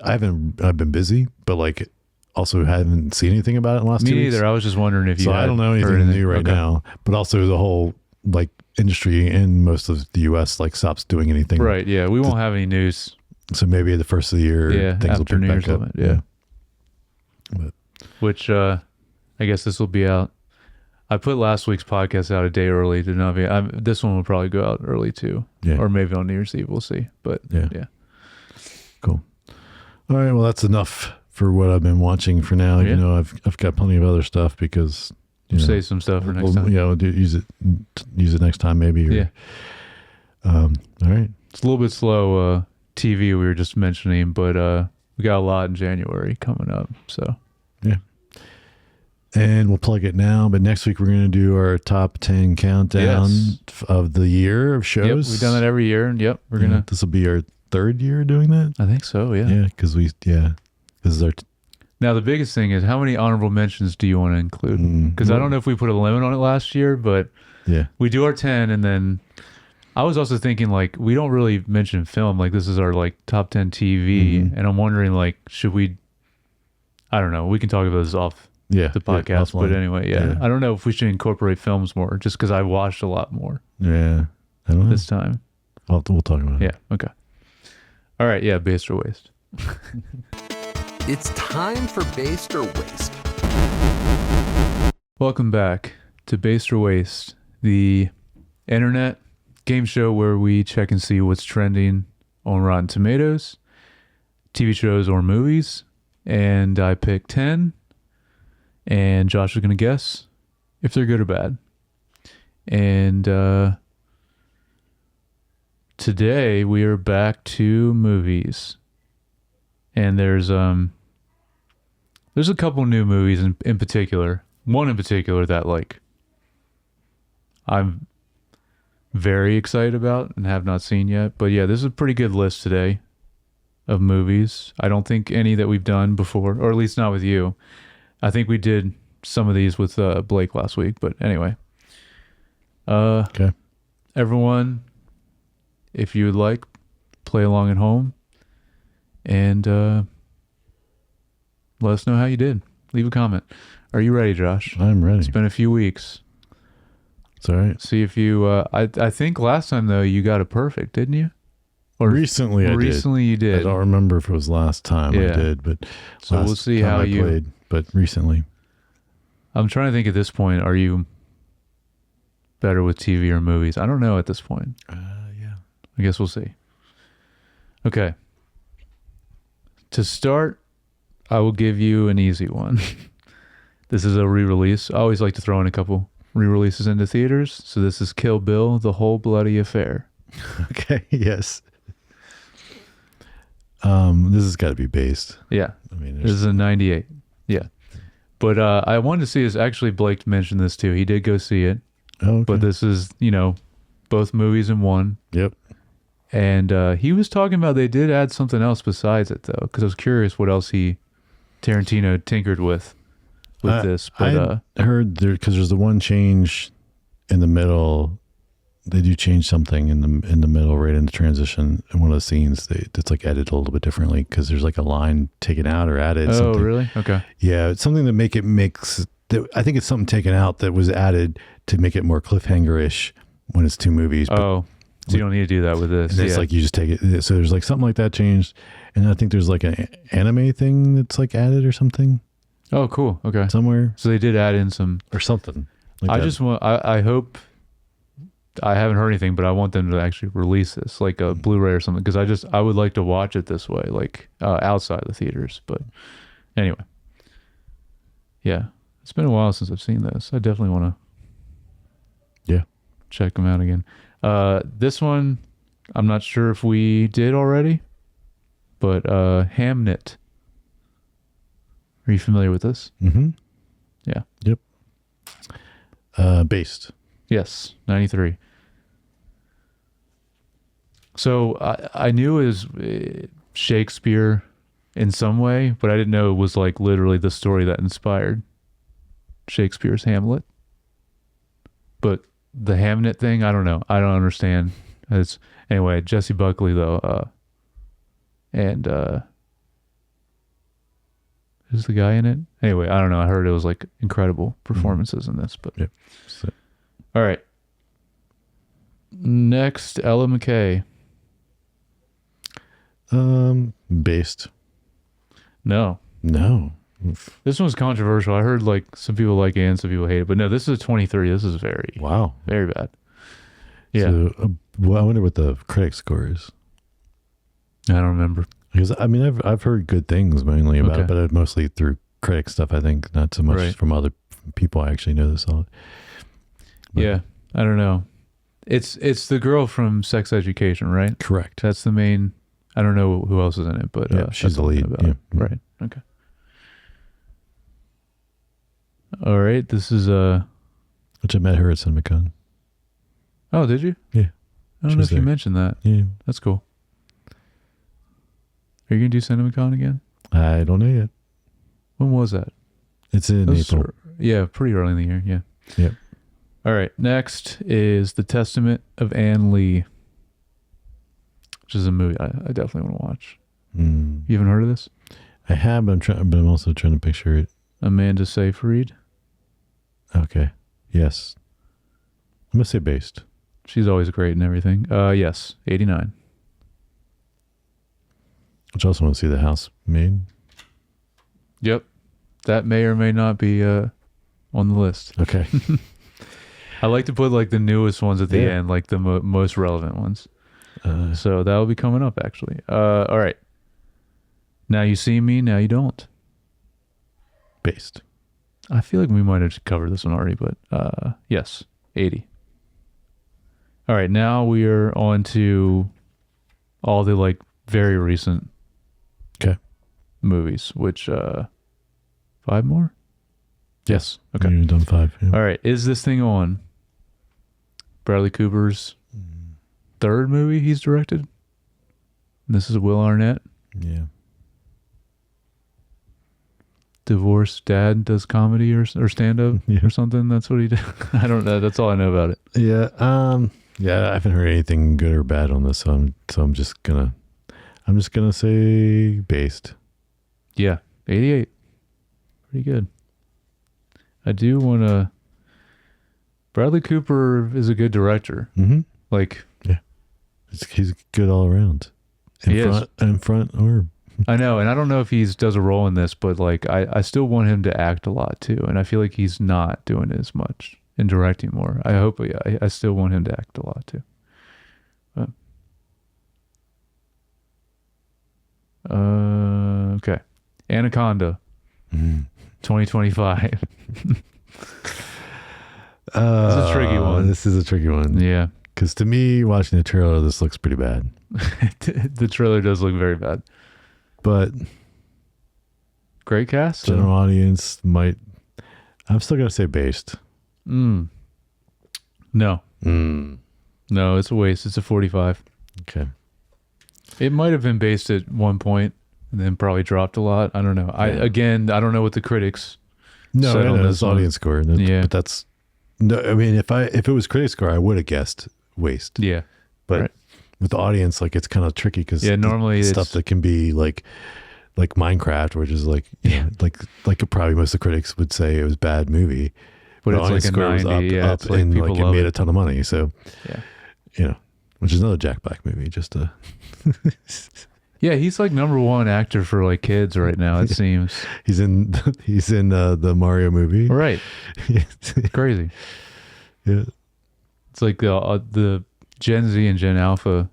I've been busy, but like also haven't seen anything about it in the last 2 weeks. Me neither. I was just wondering if you. I don't know anything new right now, but also the whole like. Industry in most of the U.S. like stops doing anything. Right. Yeah. We won't have any news. So maybe at the first of the year, things will pick back up. Yeah. Which I guess this will be out. I put last week's podcast out a day early to not be. This one will probably go out early too. Yeah. Or maybe on New Year's Eve. We'll see. But yeah. Cool. All right. Well, that's enough for what I've been watching for now. Yeah. You know, I've got plenty of other stuff because. Save some stuff for next time. Yeah, we'll use it next time maybe. All right. It's a little bit slow TV we were just mentioning, but we got a lot in January coming up. So yeah. And we'll plug it now, but next week we're going to do our top 10 countdown of the year of shows. Yep, we've done that every year, and we're gonna. This will be our third year doing that. I think so. Yeah. Yeah, because this is our. Now, the biggest thing is how many honorable mentions do you want to include? Because I don't know if we put a limit on it last year, but we do our 10. And then I was also thinking, like, we don't really mention film. Like, this is our, like, top 10 TV. And I'm wondering, like, should we, I don't know. We can talk about this off the podcast. But anyway, I don't know if we should incorporate films more just because I watched a lot more. Yeah. I don't know. This time. We'll talk about it. Yeah. Okay. All right. Yeah. Based or waste. It's time for Based or Waste. Welcome back to Based or Waste, the internet game show where we check and see what's trending on Rotten Tomatoes, TV shows or movies. And I pick 10, and Josh is going to guess if they're good or bad. And today we are back to movies. And there's a couple new movies in particular. One in particular that like I'm very excited about and have not seen yet. But yeah, this is a pretty good list today of movies. I don't think any that we've done before, or at least not with you. I think we did some of these with Blake last week. But anyway, okay. Everyone, if you would like, play along at home. And let us know how you did. Leave a comment. Are you ready, Josh? I'm ready. It's been a few weeks. It's all right. See if you... I think last time, though, you got it perfect, didn't you? Or recently I did. Recently you did. I don't remember if it was last time I did, but so we'll see how you played. But recently, I'm trying to think at this point. Are you better with TV or movies. I don't know at this point. Yeah. I guess we'll see. Okay. To start, I will give you an easy one. This is a re-release. I always like to throw in a couple re-releases into theaters. So this is Kill Bill, The Whole Bloody Affair. Okay. Yes. This has got to be based. Yeah. I mean, This is a 98. Yeah. But I wanted to see this. Actually, Blake mentioned this too. He did go see it. oh, okay. But this is, both movies in one. Yep. And he was talking about they did add something else besides it, though, because I was curious what else Tarantino tinkered with this. But I heard there, because there's the one change in the middle. They do change something in the middle, right in the transition in one of the scenes. It's like edited a little bit differently because there's like a line taken out or added. oh, something. really? Okay. Yeah, it's something that makes. I think it's something taken out that was added to make it more cliffhanger-ish when it's two movies. But, Oh, so you don't need to do that with this. and it's like you just take it. So there's like something like that changed, and I think there's like an anime thing that's like added or something Oh, cool. Okay. somewhere So they did add in some. or something. Like I that. just want. I hope. I haven't heard anything, but I want them to actually release this, like a Blu-ray or something, because I would like to watch it this way, like outside the theaters. But anyway, yeah, it's been a while since I've seen this. I definitely want to, check them out again. This one, I'm not sure if we did already, but Hamnet. Are you familiar with this? Mm-hmm. Yeah. Yep. Based. Yes, 93. So I knew it was Shakespeare in some way, but I didn't know it was like literally the story that inspired Shakespeare's Hamlet. But the Hamnet thing, I don't know. I don't understand. Anyway, Jesse Buckley though, and who's the guy in it? Anyway, I don't know. I heard it was like incredible performances in this, but Yep. So, all right. Next, Ella McKay. based. No. No. This one's controversial. I heard like some people like it and some people hate it, but no, this is a 23. This is very, Wow. very bad. Yeah. So, well, I wonder what the critic score is. I don't remember. Because I mean, I've heard good things mainly about it, Okay. but mostly through critic stuff. I think not so much Right. from other people. I actually know this all. But- Yeah. I don't know. It's the girl from Sex Education, right? Correct. That's the main. I don't know who else is in it, but Yeah, she's that's the what I know lead, about it. yeah. Right. Okay. All right. This is Which I met her at CinemaCon. Oh, did you? Yeah. I don't She know was if you there. mentioned that. Yeah. That's cool. Are you gonna do CinemaCon again? I don't know yet. When was that? It's in That was April. Yeah, pretty early in the year. Yeah. Yep. All right. Next is The Testament of Anne Lee, which is a movie I definitely want to watch. Mm. You haven't heard of this? I have, but I'm also trying to picture it. Amanda Seyfried. Okay. Yes. I'm gonna say based. She's always great and everything. Yes, 89. Which I also want to see the house made. Yep. That may or may not be on the list. Okay. I like to put like the newest ones at the Yeah. end, like the most relevant ones. So that will be coming up actually. All right. Now you see me, now you don't. Based. I feel like we might have covered this one already, but yes, 80. All right, now we are on to all the like very recent Okay. movies, which 5 more? Yes. Okay. You've done 5. Yeah. All right, is this thing on? Bradley Cooper's third movie he's directed. This is Will Arnett. Yeah. Divorced dad does comedy or stand up Yeah. or something. That's what he did. I don't know. That's all I know about it. Yeah. Yeah. I haven't heard anything good or bad on this, so I'm just gonna say based. Yeah, 88. Pretty good. I do want to. Bradley Cooper is a good director. Mm-hmm. Like, He's good all around. He is. In front, or I know, and I don't know if he does a role in this, but like, I still want him to act a lot too, and I feel like he's not doing it as much and directing more. I hope. I still want him to act a lot too. But, okay, Anaconda, 2025. This is a tricky one. This is a tricky one. Yeah, because to me, watching the trailer, this looks pretty bad. the trailer does look very bad, but great cast. General audience might. I'm still gonna say based. No. No, it's a waste. It's a 45. Okay. It might have been based at one point and then probably dropped a lot. I don't know. I don't know what the critics No, said I on know this it's one. audience score. Yeah. But that's no. I mean, if it was critic score, I would have guessed waste. Yeah. But right. with the audience, like it's kind of tricky because normally it's stuff that can be like Minecraft, which is like like probably most of the critics would say it was a bad movie, but the it's audience like a score 90. was Yeah, up, it's like and people like it love made it. a ton of money. So Yeah. Which is another Jack Black movie. Just a Yeah, he's like number one actor for like kids right now. It seems. he's in the Mario movie. Right. Crazy. Yeah. It's like the Gen Z and Gen Alpha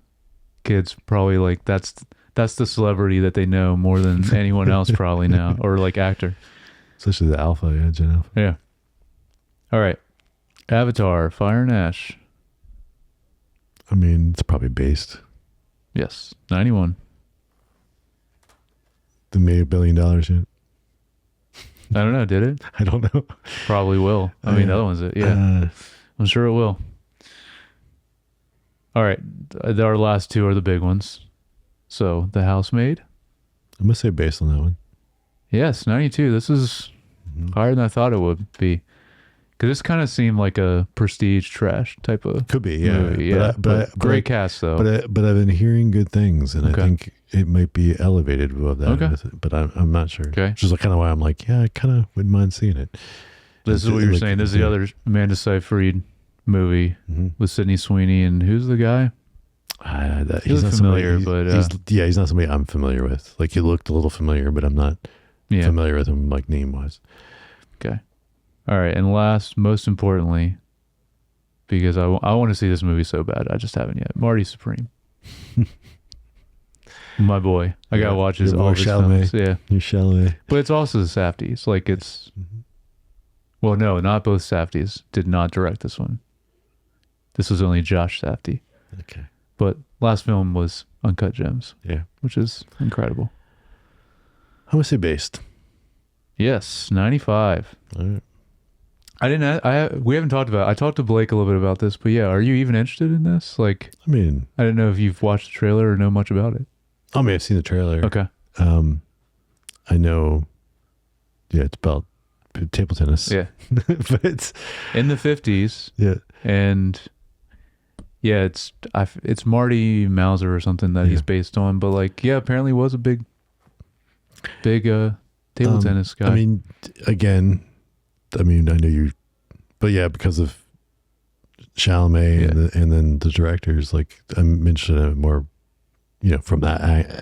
kids probably like that's the celebrity that they know more than anyone else probably now, or like actor. Especially the Alpha, Gen Alpha. Yeah. All right. Avatar, Fire and Ash. I mean, it's probably based. Yes, 91. They made $1 billion yet? I don't know. Did it? I don't know. Probably will. I mean, the other one's it. Yeah, I'm sure it will. All right. Our last two are the big ones. So, The Housemaid. I'm gonna say based on that one. Yes, 92. This is higher than I thought it would be. Because this kind of seemed like a prestige trash type of Could be, yeah. movie. Yeah, but great cast though. But I've been hearing good things, and I think it might be elevated above that. Okay. But I'm not sure. Okay. Which is kind of why I'm like, yeah, I kind of wouldn't mind seeing it. This is what you're saying. This is the other Amanda Seyfried movie with Sydney Sweeney, and who's the guy? He's not familiar, somebody, he's not somebody I'm familiar with. Like, he looked a little familiar, but I'm not familiar with him, like, name-wise. Okay. All right, and last, most importantly, because I want to see this movie so bad, I just haven't yet. Marty Supreme. My boy. I got to watch his all his films. Yeah. You Chalamet. But it's also the Safdies. Like, it's... Well, no, not both Safdies did not direct this one. This was only Josh Safdie. Okay. But last film was Uncut Gems. Yeah. Which is incredible. I'm going to say based. Yes, 95. All right. We haven't talked about it. I talked to Blake a little bit about this, but yeah, are you even interested in this? Like, I mean, I don't know if you've watched the trailer or know much about it. I mean, I've seen the trailer. Okay. I know, it's about table tennis. Yeah. But it's in the 50s. Yeah. And yeah, it's Marty Mauser or something that he's based on, but like, yeah, apparently was a big table tennis guy. I mean, again, I know you, but yeah, because of Chalamet and then the directors, like, I'm interested in it more, from that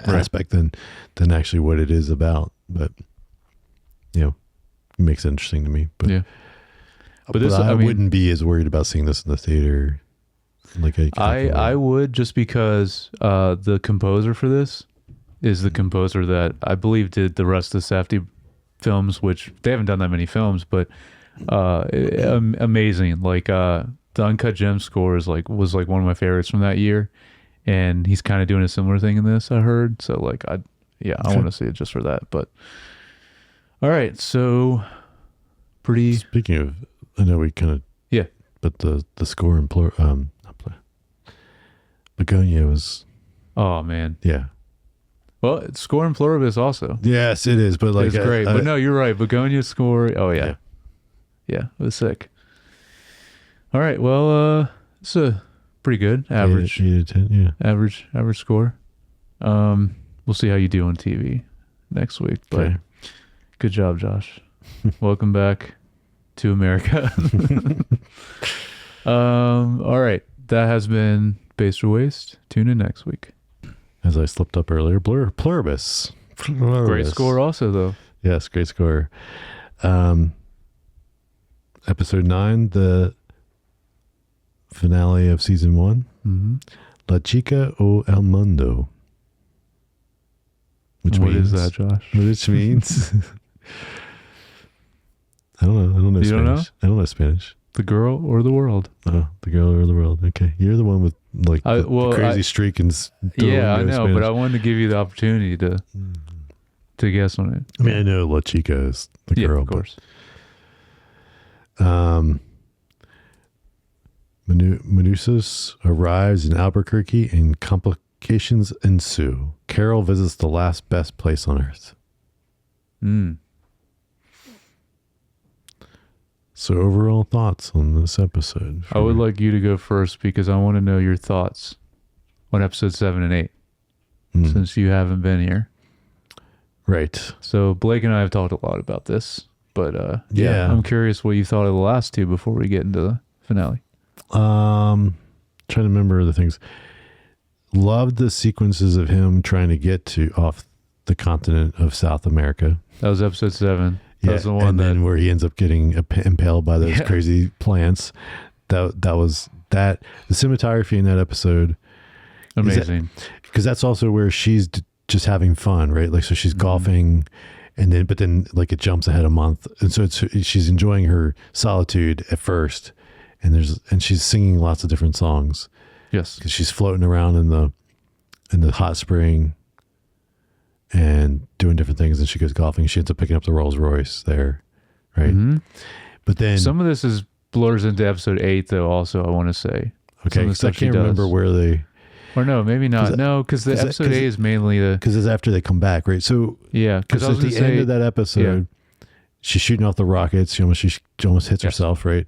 aspect than actually what it is about. But it makes it interesting to me. But yeah, but this, I wouldn't be as worried about seeing this in the theater. Like I would, just because the composer for this is the composer that I believe did the rest of the Safdie films, which they haven't done that many films, but amazing. Like the Uncut Gems score was like one of my favorites from that year, and he's kind of doing a similar thing in this, I heard. So like I want to see it just for that. But all right, so pretty. Speaking of, I know we kind of but the score in Begonia was. Oh man, yeah. Well, it's score in Pluribus also. Yes, it is, but like it's great. But no, you're right. Begonia's score. Oh yeah, it was sick. All right, well, it's a pretty good average. 8 to 10, yeah. Average score. We'll see how you do on TV next week. But good job, Josh. Welcome back to America. All right, that has been Based or Waste. Tune in next week. As I slipped up earlier, Pluribus. Great score also, though. Yes, great score. Episode 9, the finale of season 1. Mm-hmm. La Chica o el Mundo. What is that, Josh? Which means... I don't know. I don't know You Spanish. don't know? I don't know Spanish. The girl or the world? Oh, the girl or the world. Okay. You're the one with like the crazy streak and yeah, I know, but I wanted to give you the opportunity to guess on it. I mean, I know La Chica is the girl. Yeah, of course. Menusos arrives in Albuquerque and complications ensue. Carol visits the last best place on earth. So overall thoughts on this episode? I would like you to go first because I want to know your thoughts on episode 7 and 8 since you haven't been here. Right. So Blake and I have talked a lot about this, but yeah, I'm curious what you thought of the last two before we get into the finale. Trying to remember the things. Loved the sequences of him trying to get off the continent of South America. That was episode 7. That was the one and then where he ends up getting impaled by those crazy plants. That was the cinematography in that episode. Amazing. Because that's also where she's just having fun, right? Like, so she's golfing, but then like it jumps ahead a month, and so she's enjoying her solitude at first, and she's singing lots of different songs. Yes, because she's floating around in the hot spring and doing different things, and she goes golfing. She ends up picking up the Rolls Royce there, right? But then some of this blurs into episode 8, though. Also, I want to say, okay, because I can't remember where they. Or no, maybe not. No, because the episode 8 is mainly because it's after they come back, right? So yeah, because at the end of that episode, she's shooting off the rockets. She almost hits herself, right?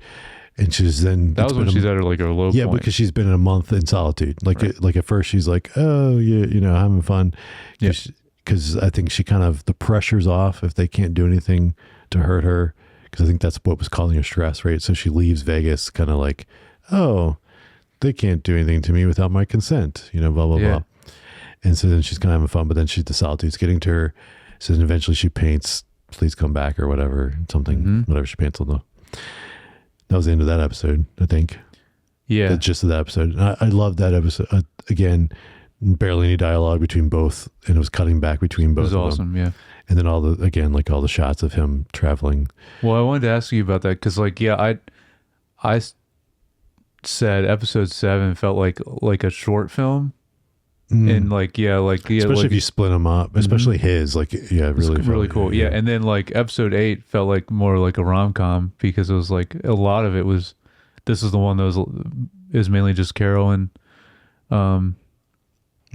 And she's then that was when she's at her low point. Yeah, because she's been in a month in solitude. Like like at first she's like, oh yeah, having fun. Because I think she kind of the pressure's off if they can't do anything to hurt her. Because I think that's what was causing her stress, right? So she leaves Vegas kind of like, oh, they can't do anything to me without my consent, blah, blah, blah. And so then she's kind of having fun, but then the solitude's getting to her. So then eventually she paints, please come back or whatever, something, whatever she paints on that was the end of that episode, I think. Yeah. The gist of that episode. And I love that episode. Again, barely any dialogue between both, and it was cutting back between both of them. It was awesome, yeah. And then all the shots of him traveling. Well, I wanted to ask you about that because, I said episode 7 felt like a short film, and especially if you split them up, especially his really cool. Yeah, and then episode 8 felt like more like a rom-com because it was like a lot of it was. This is the one that is mainly just Carol and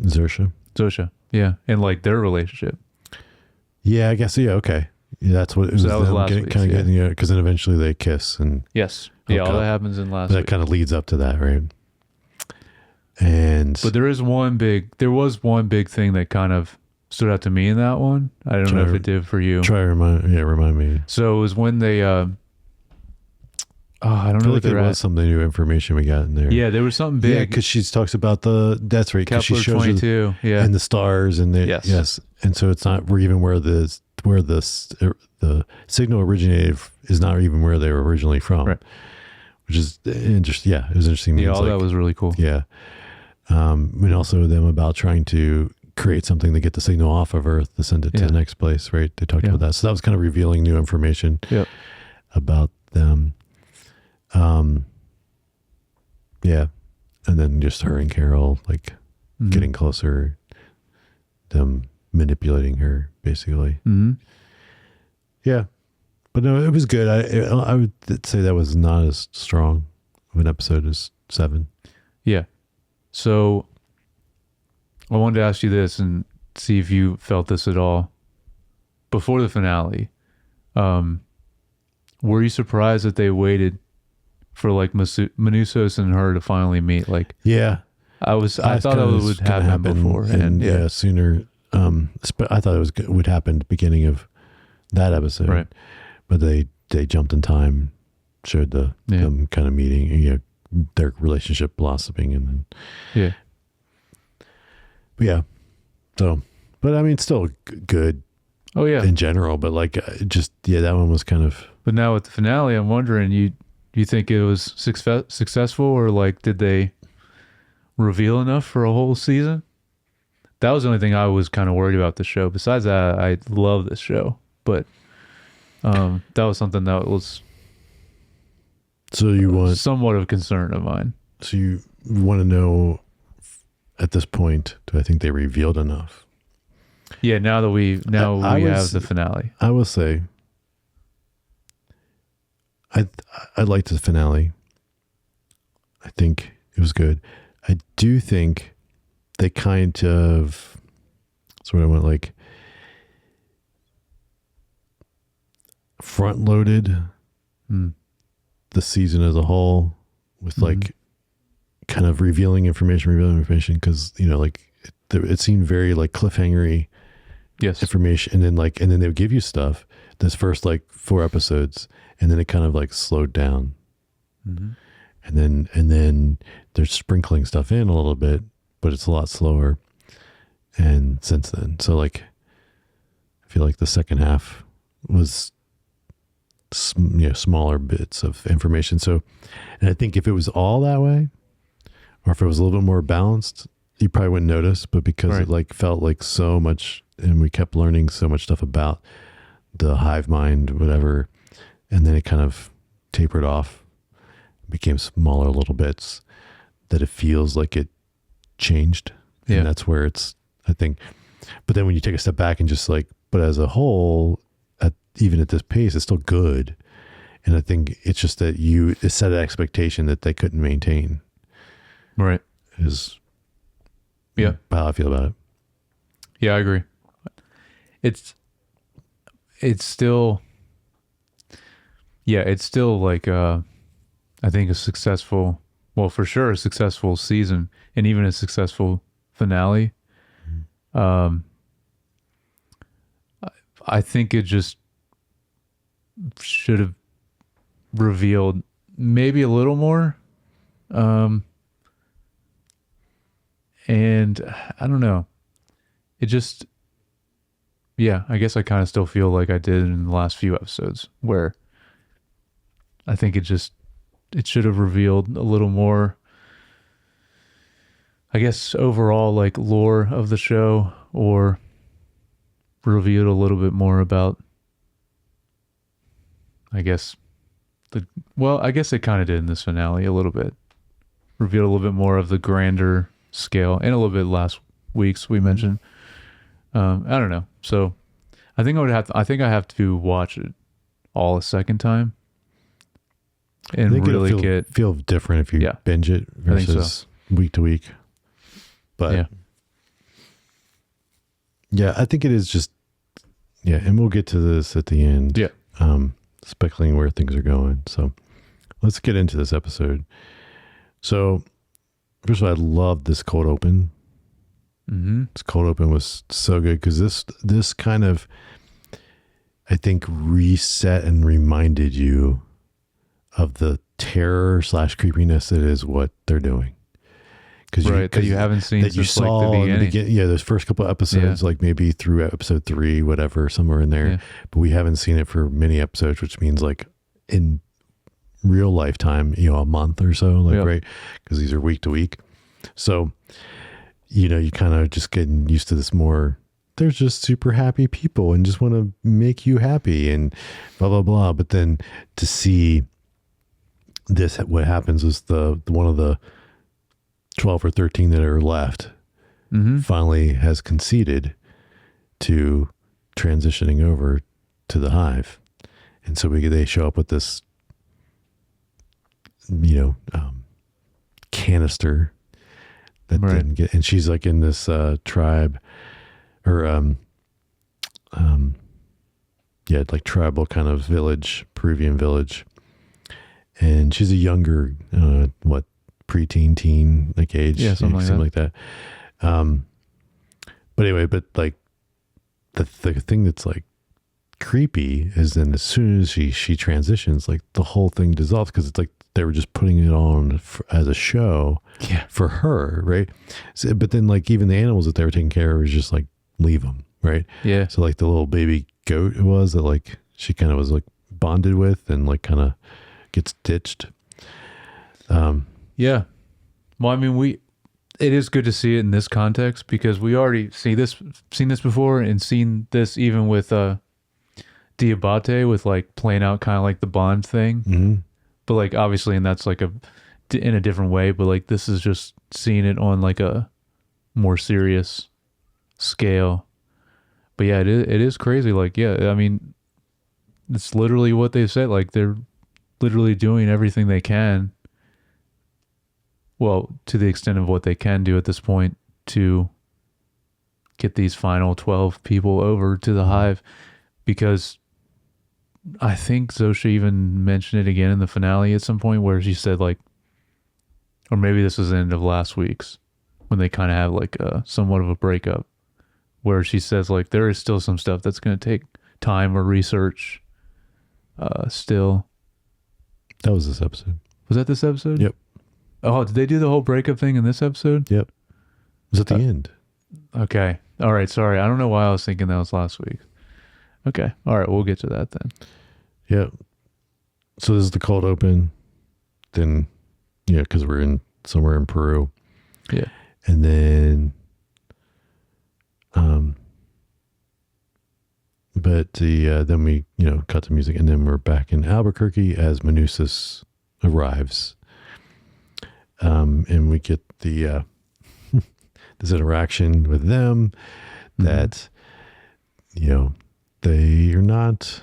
Zosha, yeah, and their relationship. Yeah, I guess. Yeah, okay. Yeah, that's what it was. So that was last week, getting because then eventually they kiss and yes, yeah, all that happens in last. That kind of leads up to that, right? But there was one big thing that kind of stood out to me in that one. I don't know if it did for you. Remind me. So it was when they I don't know if there was some new information we got in there. Yeah, there was something big. Yeah, because she talks about that's right. Because she shows 22, and the stars and yes, and so it's not even where the signal originated is not even where they were originally from, right? Which is interesting. Yeah, it was interesting. Yeah, all that was really cool. Yeah, and also them about trying to create something to get the signal off of Earth to send it to the next place, right? They talked about that, so that was kind of revealing new information about them. And then just her and Carol getting closer, them manipulating her basically. Yeah, but no, it was good. I would say that was not as strong of an episode as 7. Yeah. So I wanted to ask you this and see if you felt this at all before the finale. Were you surprised that they waited for Menusos and her to finally meet? Yeah, I thought it would happen before, and sooner. I thought it would happen at the beginning of that episode, right? But they jumped in time, showed them kind of meeting, their relationship blossoming, and then but I mean, still good. Oh yeah, in general, but that one was kind of But now with the finale, I'm wondering, you think it was successful, or like did they reveal enough for a whole season? That was the only thing I was kind of worried about the show. Besides that, I love this show, but that was something that was So you want somewhat of a concern of mine. So you want to know at this point, do I think they revealed enough? Yeah, now that we have the finale. I will say I liked the finale. I think it was good. I do think they kind of sort of went like front loaded the season as a whole with like kind of revealing information because like it seemed very like cliffhangery information, and then they would give you stuff this first like 4 episodes, and then it kind of like slowed down, and then they're sprinkling stuff in a little bit, but it's a lot slower. And since then, so like I feel like the second half was smaller bits of information. So, and I think if it was all that way, or if it was a little bit more balanced, you probably wouldn't notice. But because it like felt like so much, and we kept learning so much stuff about the hive mind, whatever, and then it kind of tapered off, became smaller little bits, that it feels like it changed. Yeah. And that's where it's, I think, but then when you take a step back and just like, but as a whole, even at this pace, it's still good. And I think it's just that it set an expectation that they couldn't maintain. Right. Is how I feel about it. Yeah, I agree. It's still like I think a successful, well, for sure a successful season, and even a successful finale. I think it just should have revealed maybe a little more. And I don't know. It just, I guess I kind of still feel like I did in the last few episodes, where I think it should have revealed a little more, I guess, overall like lore of the show, or revealed a little bit more about, I guess I guess it kind of did in this finale a little bit. Revealed a little bit more of the grander scale, and a little bit last week's we mentioned. I don't know. So I think I have to watch it all a second time and really feel different if you binge it versus week to week. But I think it is just, and we'll get to this at the end. Speculating where things are going. So let's get into this episode. So first of all, I love this cold open. This cold open was so good because this kind of, I think, reset and reminded you of the terror / creepiness that is what they're doing. That you haven't seen that you saw like the beginning. Those first couple of episodes, like maybe through episode 3, whatever, somewhere in there. But we haven't seen it for many episodes, which means like in real lifetime, a month or so, right? Because these are week to week. So, you kind of just getting used to this more. They're just super happy people and just want to make you happy and blah, blah, blah. But then to see this, what happens is the one of the 12 or 13 that are left finally has conceded to transitioning over to the hive. And so they show up with this, canister that didn't get, and she's like in this tribe or like tribal kind of village, Peruvian village. And she's a younger, preteen, teen, like age, something like that. But anyway, like the thing that's like creepy is then as soon as she transitions, like the whole thing dissolves, because it's like they were just putting it on as a show for her, right? So, but then like even the animals that they were taking care of was just like leave them, right? Yeah. So like the little baby goat it was that like she kind of was like bonded with and like kind of gets ditched. Yeah. Well, I mean, it is good to see it in this context because we already seen this before and seen this even with Diabate with like playing out kind of like the Bond thing. Mm-hmm. But like obviously, and that's like in a different way, but like this is just seeing it on like a more serious scale. But yeah, it is crazy. Like, yeah, I mean, it's literally what they said. Like they're literally doing everything they can. Well, to the extent of what they can do at this point to get these final 12 people over to the hive, because I think Zosha even mentioned it again in the finale at some point where she said like, or maybe this was the end of last week's when they kind of have like somewhat of a breakup where she says like there is still some stuff that's going to take time or research still. That was this episode. Was that this episode? Yep. Oh, did they do the whole breakup thing in this episode? Yep. It was at the end. Okay. All right. Sorry. I don't know why I was thinking that was last week. Okay. All right. We'll get to that then. Yeah. So this is the cold open. Then, yeah, because we're somewhere in Peru. Yeah. And then, but then we, cut the music and then we're back in Albuquerque as Manusis arrives. And we get the, this interaction with them that, they are not,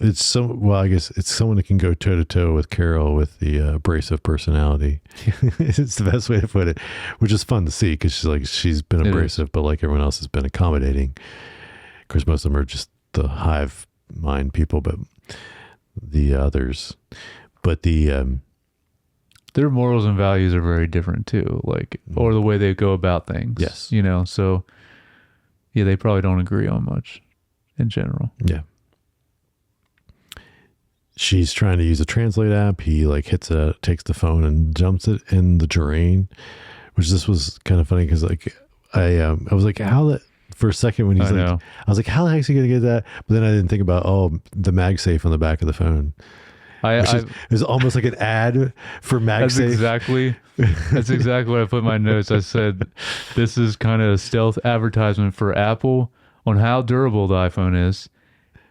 I guess it's someone that can go toe to toe with Carol with the abrasive personality. It's the best way to put it, which is fun to see because she's been abrasive, but like everyone else has been accommodating. Of course, most of them are just the hive mind people, but the others, their morals and values are very different too, like, or the way they go about things. Yes. So yeah, they probably don't agree on much in general. Yeah. She's trying to use a translate app. He like takes the phone and jumps it in the drain, which this was kind of funny because like I was like, for a second when he's I was like, how the heck is he going to get that? But then I didn't think about, the MagSafe on the back of the phone. It was almost like an ad for MagSafe. That's exactly what I put in my notes. I said, this is kind of a stealth advertisement for Apple on how durable the iPhone is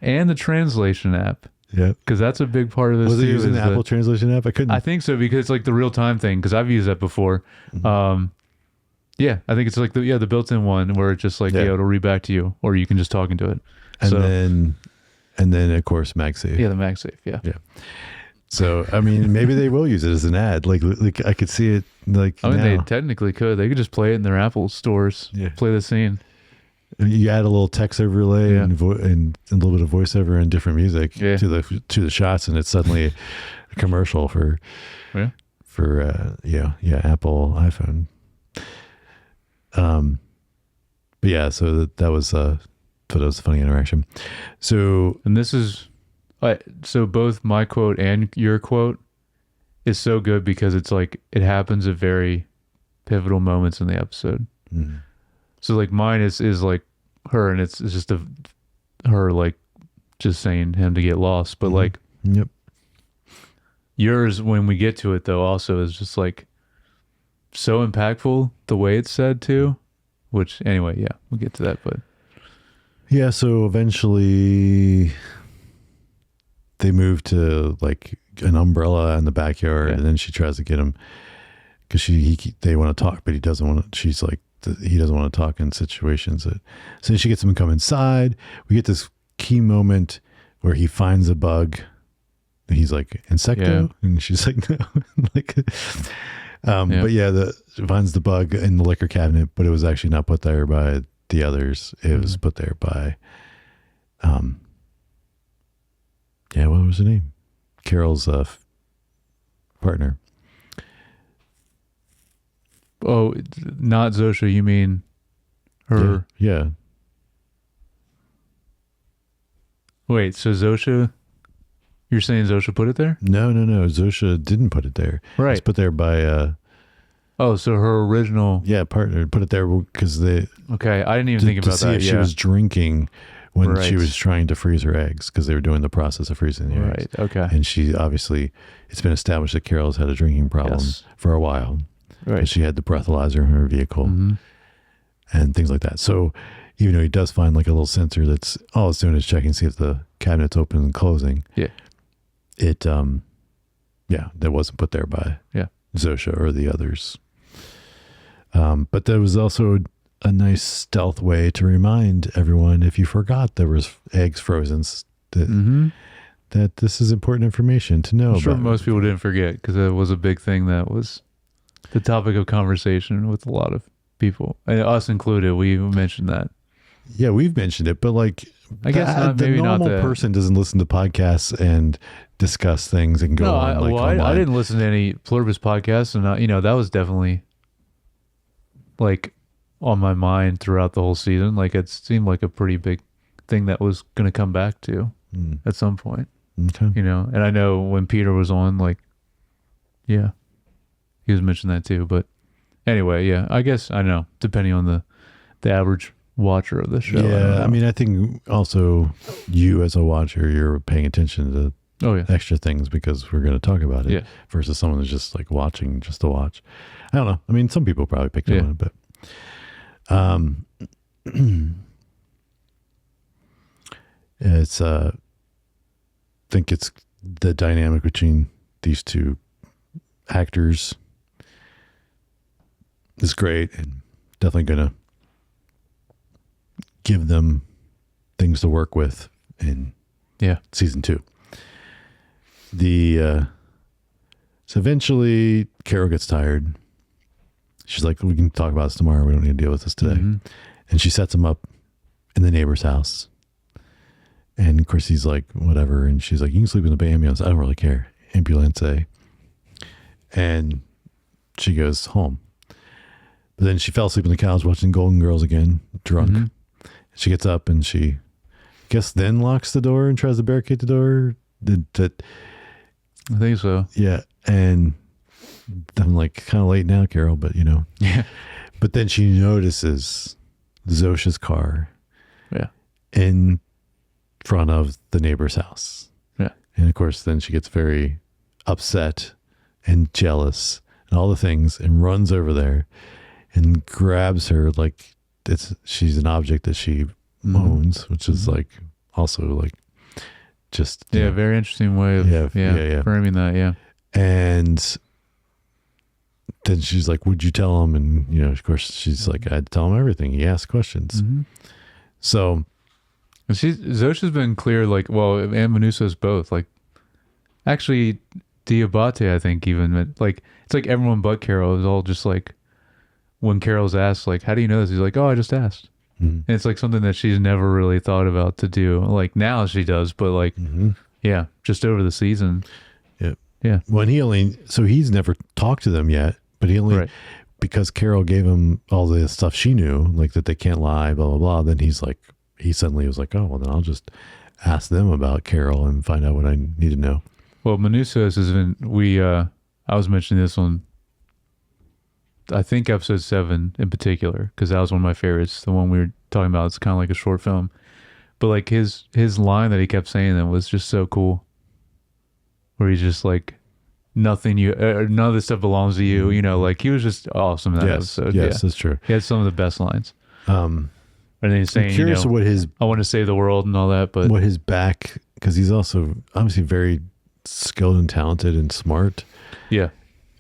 and the translation app. Yeah. Because that's a big part of this. Was it using the Apple translation app? I think so because it's like the real time thing because I've used that before. Mm-hmm. Yeah, I think it's like the built-in one where it's just like, it'll read back to you or you can just talk into it. And then of course MagSafe. Yeah, the MagSafe. Yeah. Yeah. So, I mean, maybe they will use it as an ad. Like I could see it like I mean, now. they technically could. They could just play it in their Apple stores. Yeah. Play the scene. You add a little text overlay and a little bit of voiceover and different music to the shots, and it's suddenly a commercial for Apple iPhone. But yeah, so that was a funny interaction. So, and this is so both my quote and your quote is so good because it's like it happens at very pivotal moments in the episode. Mm-hmm. So like mine is like her and it's just her like just saying him to get lost. But like yours when we get to it though also is just like so impactful the way it's said too. Which anyway, we'll get to that. But yeah, so eventually they move to like an umbrella in the backyard and then she tries to get him because they want to talk, but he doesn't want to. She's like, he doesn't want to talk in situations so she gets him to come inside. We get this key moment where he finds a bug. He's like, insecto? And she's like, no. But finds the bug in the liquor cabinet, but it was actually not put there by the others. It was put there by, what was her name? Carol's partner. Oh, not Zosha. You mean her? Yeah. Wait, so Zosha, you're saying Zosha put it there? No. Zosha didn't put it there. Right. It's put there by... so her original... Yeah, partner put it there because they... Okay, I didn't even think about to see that. if she was drinking when she Right. was trying to freeze her eggs because they were doing the process of freezing the eggs. Right. Okay. And she obviously, it's been established that Carol's had a drinking problem Yes. for a while. Right. Because she had the breathalyzer in her vehicle Mhm. and things like that. So even though he does find like a little sensor that's all it's doing is checking to see if the cabinet's open and closing. Yeah. It, that wasn't put there by Zosha or the others. But there was also a nice stealth way to remind everyone, if you forgot there was eggs frozen, that this is important information to know I'm sure about. most people didn't forget because it was a big thing that was the topic of conversation with a lot of people, and us included. We mentioned that. Yeah, we've mentioned it, but like, I guess not, the maybe not normal person doesn't listen to podcasts and discuss things and go on like online. I didn't listen to any Pluribus podcasts, and that was definitely like on my mind throughout the whole season. Like it seemed like a pretty big thing that was going to come back to at some point. Okay. And I know when Peter was on, like, he was mentioning that too. But anyway, I guess I know, depending on the average watcher of the show. Yeah, I mean, I think also you as a watcher, you're paying attention to extra things because we're going to talk about it versus someone who's just like watching just to watch. I don't know. I mean, some people probably picked up on it, but it's I think it's the dynamic between these two actors is great and definitely gonna give them things to work with in season 2. So eventually Carol gets tired. She's like, we can talk about this tomorrow. We don't need to deal with this today. And she sets him up in the neighbor's house. And of course he's like, whatever. And she's like, you can sleep in the ambulance. I don't really care. Ambulance. And she goes home. But then she fell asleep on the couch watching Golden Girls again, drunk. She gets up and she, then locks the door and tries to barricade the door. I think so. Yeah. And I'm like, kind of late now, Carol, but Yeah. But then she notices Zosha's car. Yeah. In front of the neighbor's house. Yeah. And of course, then she gets very upset and jealous and all the things and runs over there and grabs her like she's an object that she owns, which is like also like just very interesting way of framing that. Yeah. And then she's like, would you tell him? And of course she's like, I'd tell him everything. He asked questions. So Zosha's been clear, like, well, and Manuso's both, like, actually Diabate, I think, even like, it's like everyone but Carol is all just like, when Carol's asked, like, how do you know this? He's like, oh, I just asked. And it's like something that she's never really thought about to do. Like now she does, but like, just over the season. Yeah. When he's never talked to them yet, but he only, because Carol gave him all the stuff she knew, like that they can't lie, blah, blah, blah. Then he suddenly was like, oh, well, then I'll just ask them about Carol and find out what I need to know. Well, Manusos has been, I was mentioning this on, I think episode 7 in particular, because that was one of my favorites. The one we were talking about, it's kind of like a short film, but like his line that he kept saying that was just so cool, where he's just like, none of this stuff belongs to you. Like he was just awesome in that episode. Yes, that's true. He had some of the best lines. And then he's saying, I'm curious what I want to save the world and all that, but what his back, because he's also obviously very skilled and talented and smart. Yeah.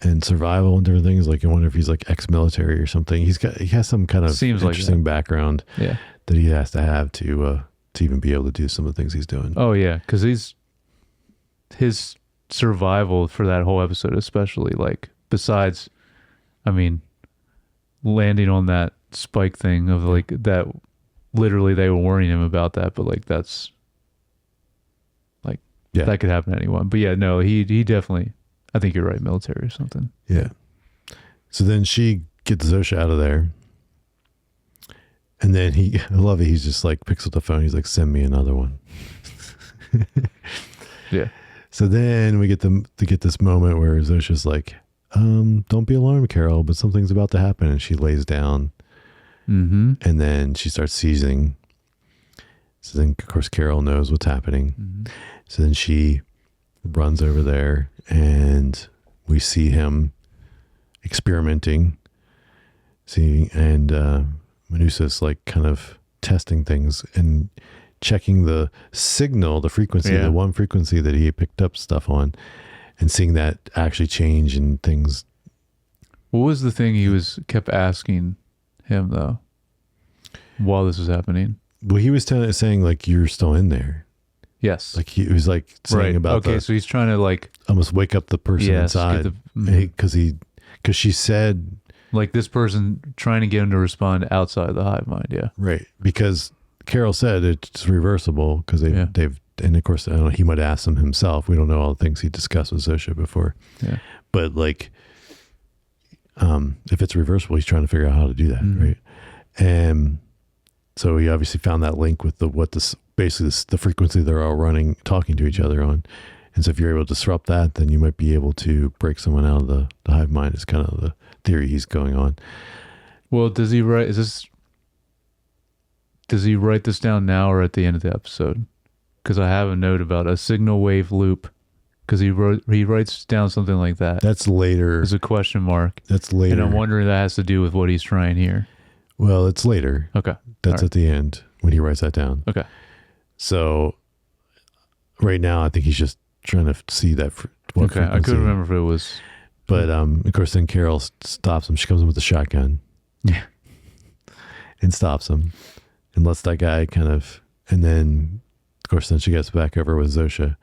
And survival and different things. Like I wonder if he's like ex-military or something. He has some kind of interesting background that he has to have to even be able to do some of the things he's doing. Oh yeah, because his survival for that whole episode, especially, like besides, I mean, landing on that spike thing of like that, literally they were warning him about that, but like that's like that could happen to anyone. But yeah, no, he definitely. I think you're right, military or something. Yeah. So then she gets Zosha out of there. And then I love it. He's just like, picks up the phone. He's like, send me another one. Yeah. So then we get to get this moment where Zosha's like, don't be alarmed, Carol, but something's about to happen. And she lays down. And then she starts seizing. So then, of course, Carol knows what's happening. Mm-hmm. So then she runs over there, and we see him experimenting. And Menusa's like kind of testing things and checking the signal, the frequency, the one frequency that he picked up stuff on, and seeing that actually change and things. What was the thing he kept asking him though while this was happening? Well, he was saying like, you're still in there. Yes. Like he was like saying about so he's trying to like almost wake up the person inside because she said like this person trying to get him to respond outside of the hive mind. Yeah. Right. Because Carol said it's reversible because they've, and of course, I don't know, he might ask them himself. We don't know all the things he discussed with Zosha before. Yeah. But like, if it's reversible, he's trying to figure out how to do that. Right. And so he obviously found that link with basically the frequency they're all talking to each other on. And so if you're able to disrupt that, then you might be able to break someone out of the hive mind is kind of the theory he's going on. Well, does he write this down now or at the end of the episode? Because I have a note about a signal wave loop. Because he writes down something like that. That's later. There's a question mark. That's later. And I'm wondering if that has to do with what he's trying here. Well, it's later. Okay. That's at the end when he writes that down. Okay. So right now, I think he's just trying to see that. Okay. I couldn't remember if it was. But of course, then Carol stops him. She comes in with a shotgun. Yeah. And stops him and lets that guy and then, of course, then she gets back over with Zosha.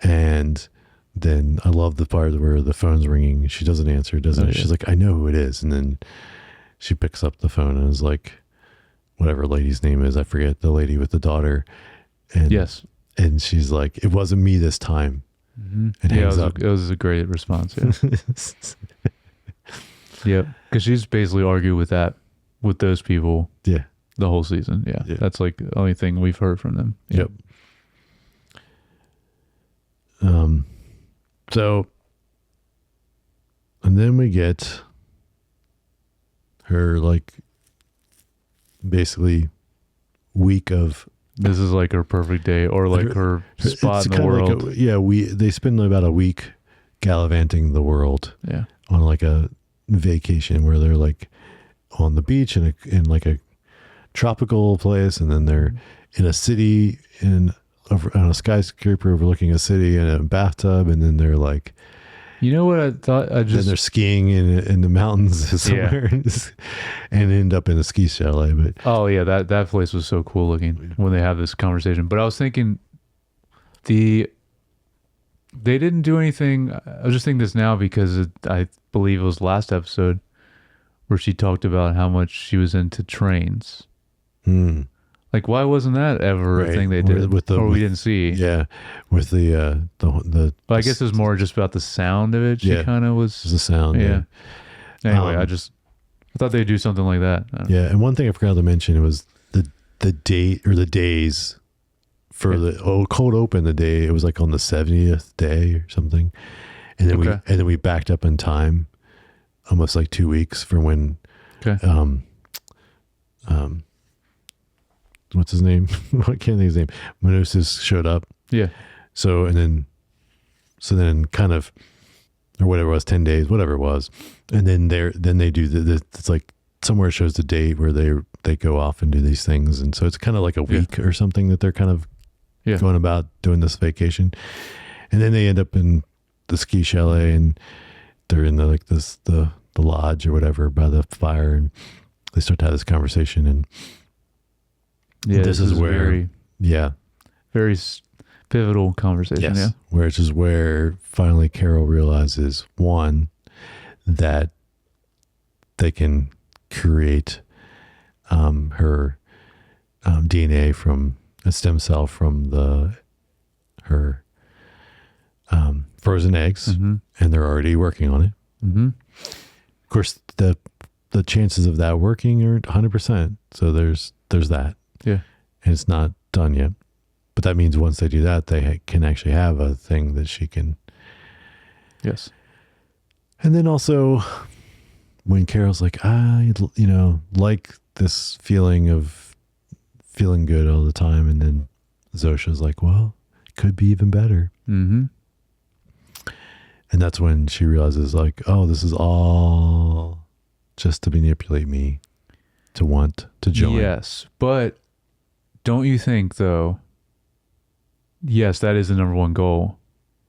And then I love the part where the phone's ringing. She doesn't answer, doesn't it? She's like, I know who it is. And then she picks up the phone and is like, whatever lady's name is, I forget, the lady with the daughter. And yes. And she's like, it wasn't me this time. Mm-hmm. And hangs up. It was a great response. Yeah. Yep. Because she's basically argued with those people. Yeah. The whole season. Yeah. That's like the only thing we've heard from them. Yep. So, and then we get her like basically week of. This is like her perfect day, or like her spot in the world. Like they spend about a week gallivanting the world. Yeah. On like a vacation where they're like on the beach in like a tropical place, and then they're in a city on a skyscraper overlooking a city in a bathtub, and then they're like, you know what I thought? Then they're skiing in the mountains somewhere, and end up in a ski chalet. But that place was so cool looking when they have this conversation. But I was thinking, they didn't do anything. I was just thinking this now because I believe it was last episode where she talked about how much she was into trains. Like, why wasn't that ever a thing they did? We didn't see. Yeah, with the. Well, I guess it was more just about the sound of it. She kind of was. The sound. Yeah. Anyway, I thought they'd do something like that. Yeah, and one thing I forgot to mention was the date or the days for the cold open. The day it was like on the 70th day or something, and then we backed up in time, almost like 2 weeks from when. Okay. What's his name? I can't think of his name. Menusis showed up. Yeah. So then kind of, or whatever it was, 10 days, whatever it was. And then they do it's like somewhere it shows the date where they go off and do these things. And so it's kind of like a week or something that they're kind of going about doing this vacation. And then they end up in the ski chalet, and they're in the lodge or whatever by the fire, and they start to have this conversation. And this is where, very pivotal conversation. Yes, which is where finally Carol realizes, one, that they can create her DNA from a stem cell from her frozen eggs, and they're already working on it. Mm-hmm. Of course, the chances of that working are 100%. So there's that. Yeah. And it's not done yet. But that means once they do that, they can actually have a thing that she can. Yes. And then also when Carol's like, like this feeling of feeling good all the time. And then Zosha's like, well, it could be even better. Mm-hmm. And that's when she realizes, like, oh, this is all just to manipulate me to want to join. Yes, but don't you think, though, yes, that is the number one goal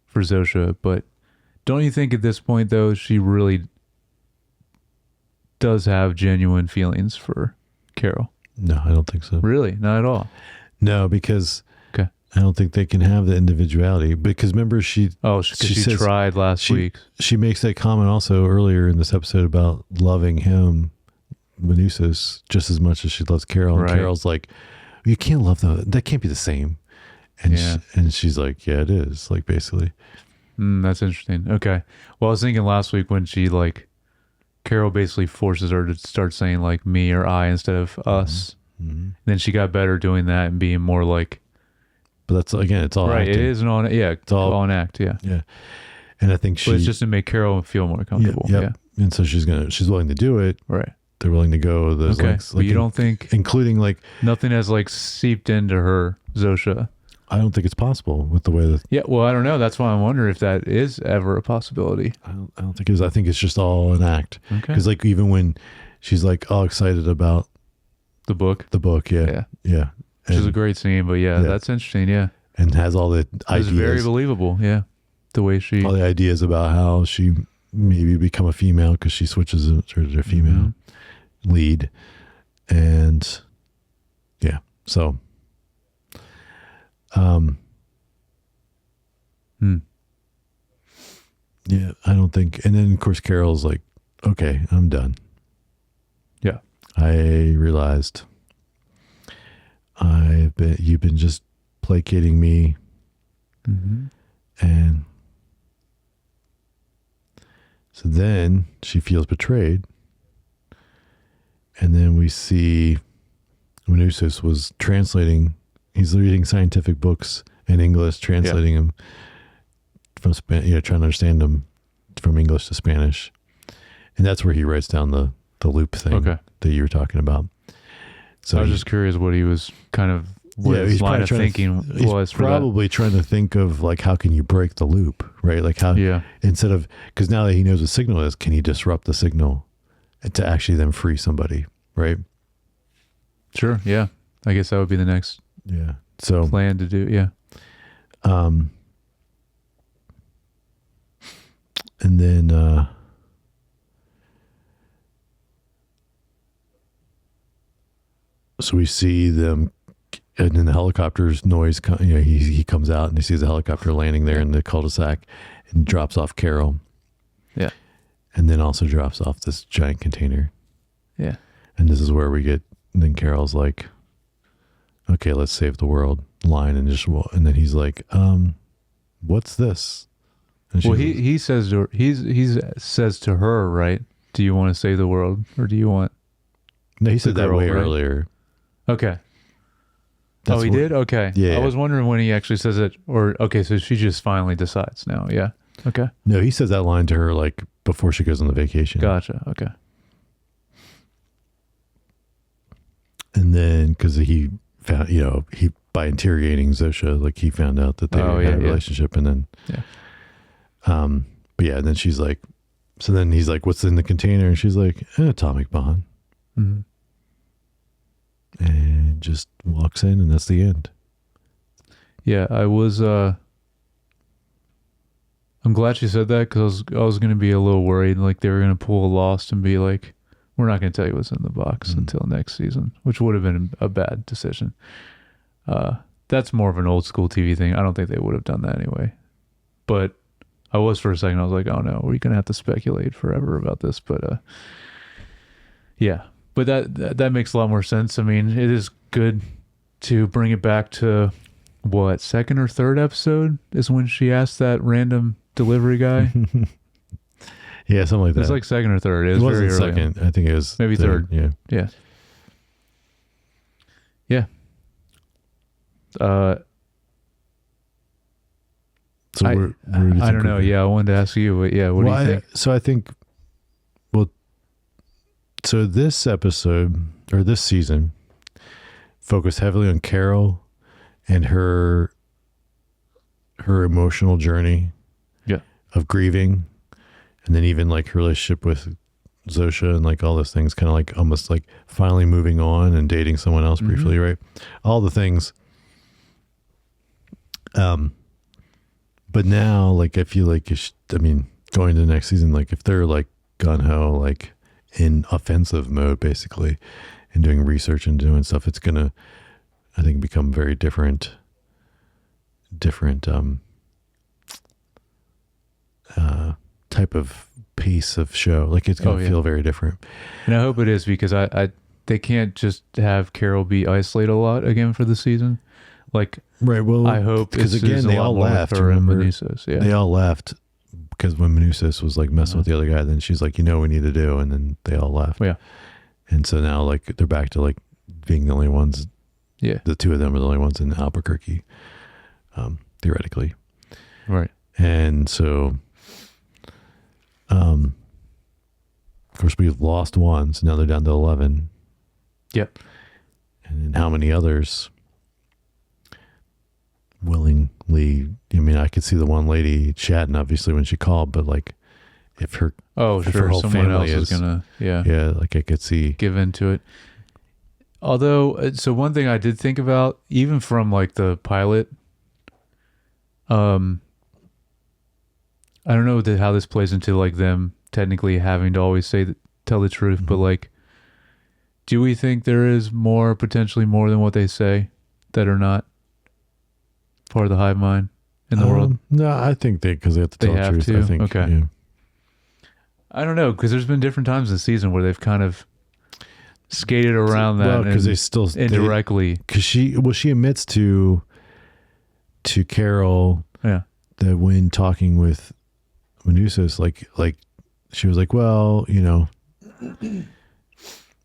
for Zosha, but don't you think at this point, though, she really does have genuine feelings for Carol? No, I don't think so. Really? Not at all? No, because Okay. I don't think they can have the individuality. Because remember, she She tried last week. She makes that comment also earlier in this episode about loving him, Manusis, just as much as she loves Carol. And Right. Carol's like, you can't love them. That can't be the same. And Yeah. and she's like, yeah, it is. Like, basically. That's interesting. Okay. Well, I was thinking last week when she, like, Carol basically forces her to start saying, like, me or I instead of us. Mm-hmm. Then she got better doing that and being more like, But that's, again, it's all right. acting. It is an on, yeah, It's all an act. Yeah. Yeah. And I think But it's just to make Carol feel more comfortable. Yep. Yeah. And so she's willing to do it. Right. They're willing to go those Okay. lengths. But you don't think including, like, nothing has, like, seeped into her, Zosha? I don't think it's possible with the way that Yeah. Well, I don't know. That's why I wonder if that is ever a possibility. I don't think it is. I think it's just all an act. Okay. Because, like, even when she's like all excited about The book. the book, yeah. Which is a great scene, but yeah, that's interesting. Yeah. And has all the It was very ideas, believable. Yeah. The way she. all the ideas about how she maybe become a female because she switches to a female lead. And yeah, so, yeah, I don't think, and then of course Carol's like, okay, I'm done. Yeah. I realized you've been just placating me. Mm-hmm. And so then she feels betrayed. And then we see Manusis was translating, he's reading scientific books in English, translating them from trying to understand them from English to Spanish. And that's where he writes down the loop thing that you were talking about. So I was just curious what he was kind of, what his line of thinking was for that. Probably trying to think of, like, how can you break the loop, right? Like, how, instead of, because now that he knows what signal is, can he disrupt the signal to actually then free somebody, right? Sure. Yeah. I guess that would be the next plan to do. Yeah. And then, so we see them, and then the helicopter's noise, he comes out and he sees the helicopter landing there in the cul-de-sac and drops off Carol. Yeah. And then also drops off this giant container. Yeah. And this is where we get, and then Carol's like, okay, let's save the world line. And then he's like, what's this? And Well, he says to her, he says to her, right? Do you want to save the world or do you want? No, he said that girl, way right? earlier. Okay. That's he did? Okay. Yeah. I was wondering when he actually says it, or, okay, so she just finally decides now. Yeah. Okay. No, he says that line to her, like, before she goes on the vacation. Gotcha. Okay. And then, because he found, by interrogating Zosha, like, he found out that they had a relationship. And then, but yeah, and then she's like, so then he's like, what's in the container? And she's like, an atomic bomb. Mm-hmm. And just walks in, and that's the end. Yeah, I was, I'm glad she said that, because I was going to be a little worried, like they were going to pull a Lost and be like, we're not going to tell you what's in the box until next season, which would have been a bad decision. That's more of an old school TV thing. I don't think they would have done that anyway. But I was for a second, I was like, oh no, we're going to have to speculate forever about this. But yeah, but that makes a lot more sense. I mean, it is good to bring it back to what, second or third episode is when she asked that random delivery guy. Yeah, something like that. It's like second or third. It wasn't very early second. I think it was maybe third. Yeah. Yeah. Yeah. So where do you I think don't know. Yeah, I wanted to ask you, but yeah, what do you think? So I think, so this episode or this season, focus heavily on Carol and her emotional journey of grieving, and then even like her relationship with Zosha and like all those things, kind of like almost like finally moving on and dating someone else briefly, right? All the things. But now, like, I feel like, going to the next season, like, if they're like gung-ho, like in offensive mode, basically, and doing research and doing stuff, it's gonna, I think, become very different, type of pace of show. Like, it's gonna feel very different. And I hope it is, because they can't just have Carol be isolated a lot again for the season. Like, right. Well, I hope, because again, they all left. Her and Manusos, they all left because when Manusos was like messing with the other guy, then she's like, you know, we need to do, and then they all left. Yeah. And so now, like, they're back to like being the only ones. Yeah. The two of them are the only ones in Albuquerque, theoretically. Right. And so, of course, we've lost one, so now they're down to 11. Yep. And then how many others willingly? I mean, I could see the one lady chatting, obviously, when she called, but like, if her if her whole someone else is gonna like, I could see give into it. Although, so one thing I did think about, even from like the pilot, I don't know how this plays into like them technically having to always tell the truth, but like, do we think there is potentially more than what they say that are not part of the hive mind in the world? No, I think because they have to tell the truth. I think, okay. Yeah. I don't know, because there's been different times this season where they've kind of skated around that, because they still indirectly. Because she admits to Carol that when talking with Manusos, like she was like, well, you know,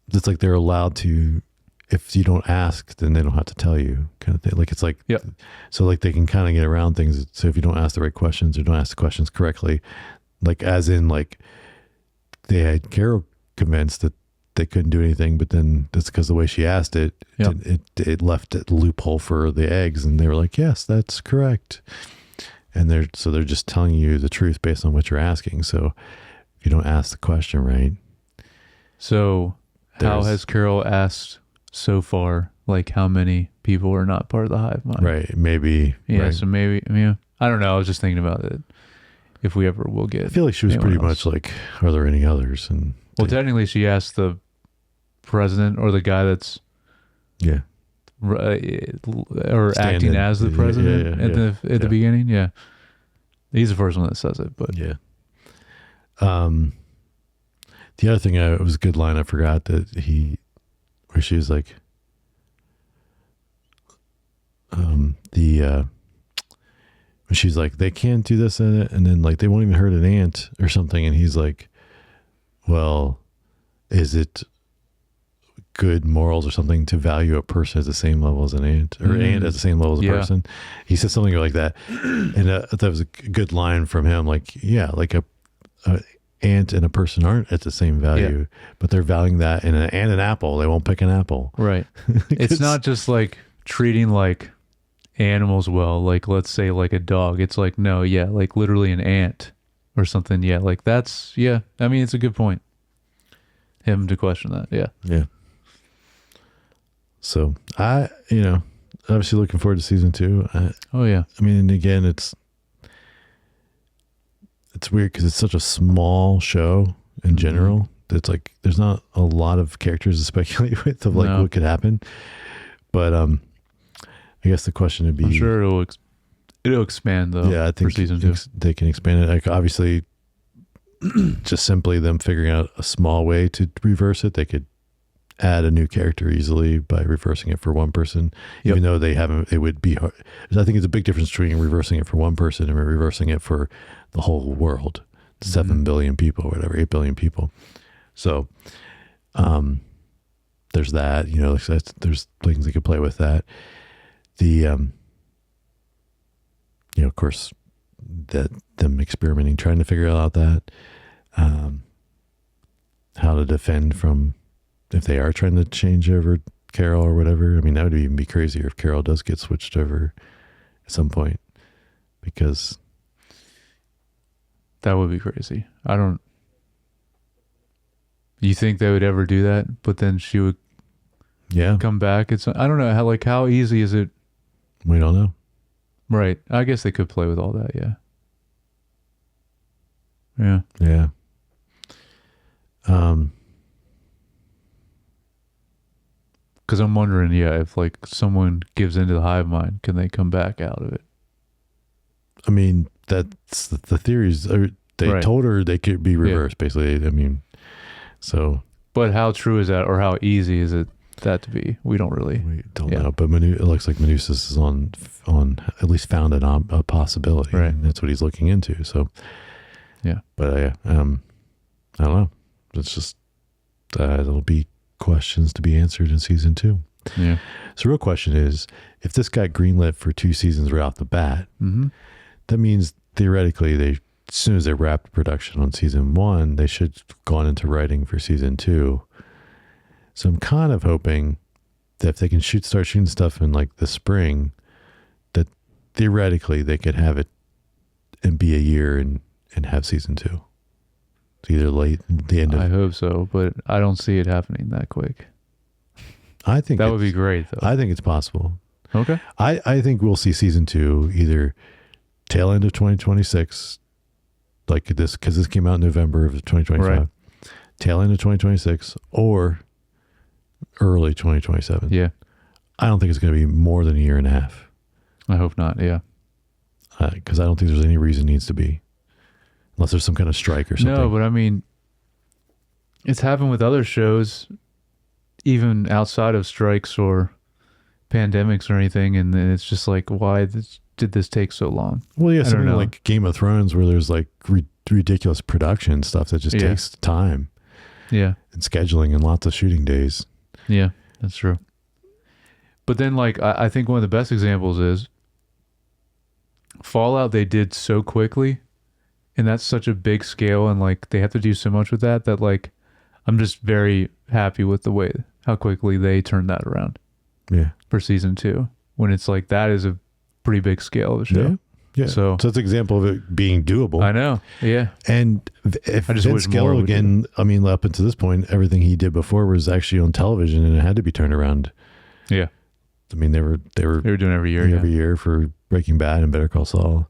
it's like they're allowed to, if you don't ask, then they don't have to tell you, kind of thing. Like, it's like, so like they can kind of get around things. So if you don't ask the right questions or don't ask the questions correctly, like, as in, like, they had Carol convinced that they couldn't do anything, but then that's because the way she asked it, it left a loophole for the eggs, and they were like, yes, that's correct. And they're just telling you the truth based on what you're asking. So if you don't ask the question right. So how has Carol asked so far, like, how many people are not part of the hive mind? Right. Maybe. Yeah. Right. So maybe, I don't know. I was just thinking about it. If we ever will get, I feel like she was pretty much like, are there any others? And technically she asked the president or the guy that's or acting as the president at the beginning. Yeah. He's the first one that says it, but the other thing, it was a good line. I forgot that where she was like, she's like, they can't do this and then like they won't even hurt an ant or something, and he's like, well, is it good morals or something to value a person at the same level as an ant, or an ant at the same level as a person? He said something like that, and that was a good line from him. Like, like a ant and a person aren't at the same value, but they're valuing that in an apple. They won't pick an apple, right? It's not just like treating like animals well, like, let's say like a dog. It's like, no, like literally an ant or something. Like that's I mean, it's a good point, him to question that. Yeah. So I obviously looking forward to season 2. I mean, and again, it's weird because it's such a small show in general. It's like there's not a lot of characters to speculate with of like what could happen, but I guess the question would be, I'm sure it'll expand though. Yeah, I think for season 2 they can expand it. Like, obviously, just simply them figuring out a small way to reverse it, they could add a new character easily by reversing it for one person, even though they haven't. It would be hard. I think it's a big difference between reversing it for one person and reversing it for the whole world, 7 billion people, whatever, 8 billion people. So, there's that. There's things they could play with that. The, of course, that them experimenting, trying to figure out that, how to defend from, if they are trying to change over Carol or whatever. I mean, that would even be crazier if Carol does get switched over at some point, because that would be crazy. You think they would ever do that? But then she would come back. I don't know how easy is it? We don't know. Right. I guess they could play with all that. Yeah. Yeah. Yeah. Because I'm wondering, if like someone gives into the hive mind, can they come back out of it? I mean, that's the theories. They told her they could be reversed, basically. I mean, so. But how true is that, or how easy is it that to be? We don't know. But it looks like Manousis is on at least founded on a possibility, right? And that's what he's looking into. So, yeah. But I don't know. It's just it'll be questions to be answered in season 2. Yeah. So the real question is, if this got greenlit for 2 seasons right off the bat, that means theoretically as soon as they wrapped production on season 1, they should have gone into writing for season 2. So I'm kind of hoping that if they can start shooting stuff in like the spring, that theoretically they could have it and be a year and have season 2. It's either the end of. I hope so, but I don't see it happening that quick. I think that would be great, though. I think it's possible. Okay. I think we'll see season 2 either tail end of 2026, like this, because this came out in November of 2025, right. Tail end of 2026, or early 2027. Yeah. I don't think it's going to be more than a year and a half. I hope not. Yeah. Because I don't think there's any reason it needs to be, unless there's some kind of strike or something. No, but I mean, it's happened with other shows, even outside of strikes or pandemics or anything, and then it's just like, why did this take so long? Well, yeah, something like Game of Thrones, where there's like ridiculous production stuff that just takes time. Yeah. And scheduling and lots of shooting days. Yeah, that's true. But then, like, I think one of the best examples is Fallout. They did so quickly, and that's such a big scale, and like they have to do so much with that like I'm just very happy with the way how quickly they turned that around. Yeah. For season 2, when it's like that is a pretty big scale of a show. Yeah. Yeah. So it's an example of it being doable. I know. Yeah. And if Vince Gilligan, I mean, up until this point, everything he did before was actually on television, and it had to be turned around. Yeah. I mean, they were doing every year. Every year for Breaking Bad and Better Call Saul,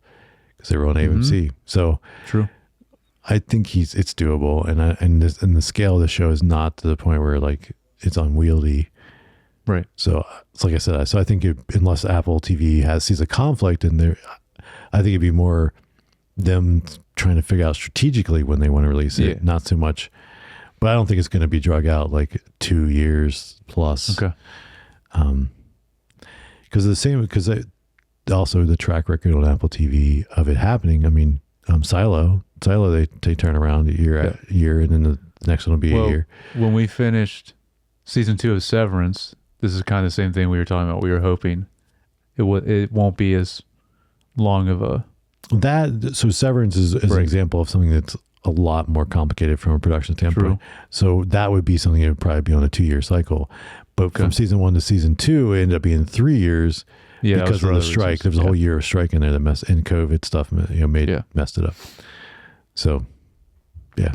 because they were on AMC. So true. I think it's doable, and the scale of the show is not to the point where like it's unwieldy. Right. So it's like I said. So I think unless Apple TV sees a conflict in there, I think it'd be more them trying to figure out strategically when they want to release it, not so much. But I don't think it's going to be drug out like 2 years plus. Okay. Because also the track record on Apple TV of it happening. I mean, Silo, they turn around a year, and then the next one will be a year. When we finished season 2 of Severance, this is kind of the same thing we were talking about. We were hoping it won't be as long of a so Severance is an example of something that's a lot more complicated from a production standpoint. True. So that would be something that would probably be on a 2-year cycle. But from season 1 to season 2, it ended up being 3 years because of the strike. There was a whole year of strike in there that and COVID stuff, messed it up. So I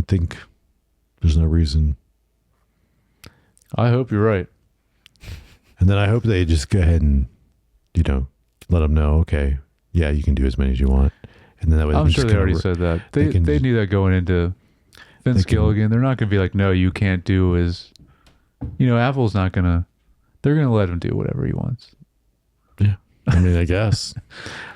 think there's no reason. I hope you're right. And then I hope they just go ahead and, let them know, okay, yeah, you can do as many as you want. And then that way I'm sure they already said that. They knew that going into Vince Gilligan. They're not going to be like, no, you can't do as, Apple's not going to, they're going to let him do whatever he wants. Yeah. I mean, I guess.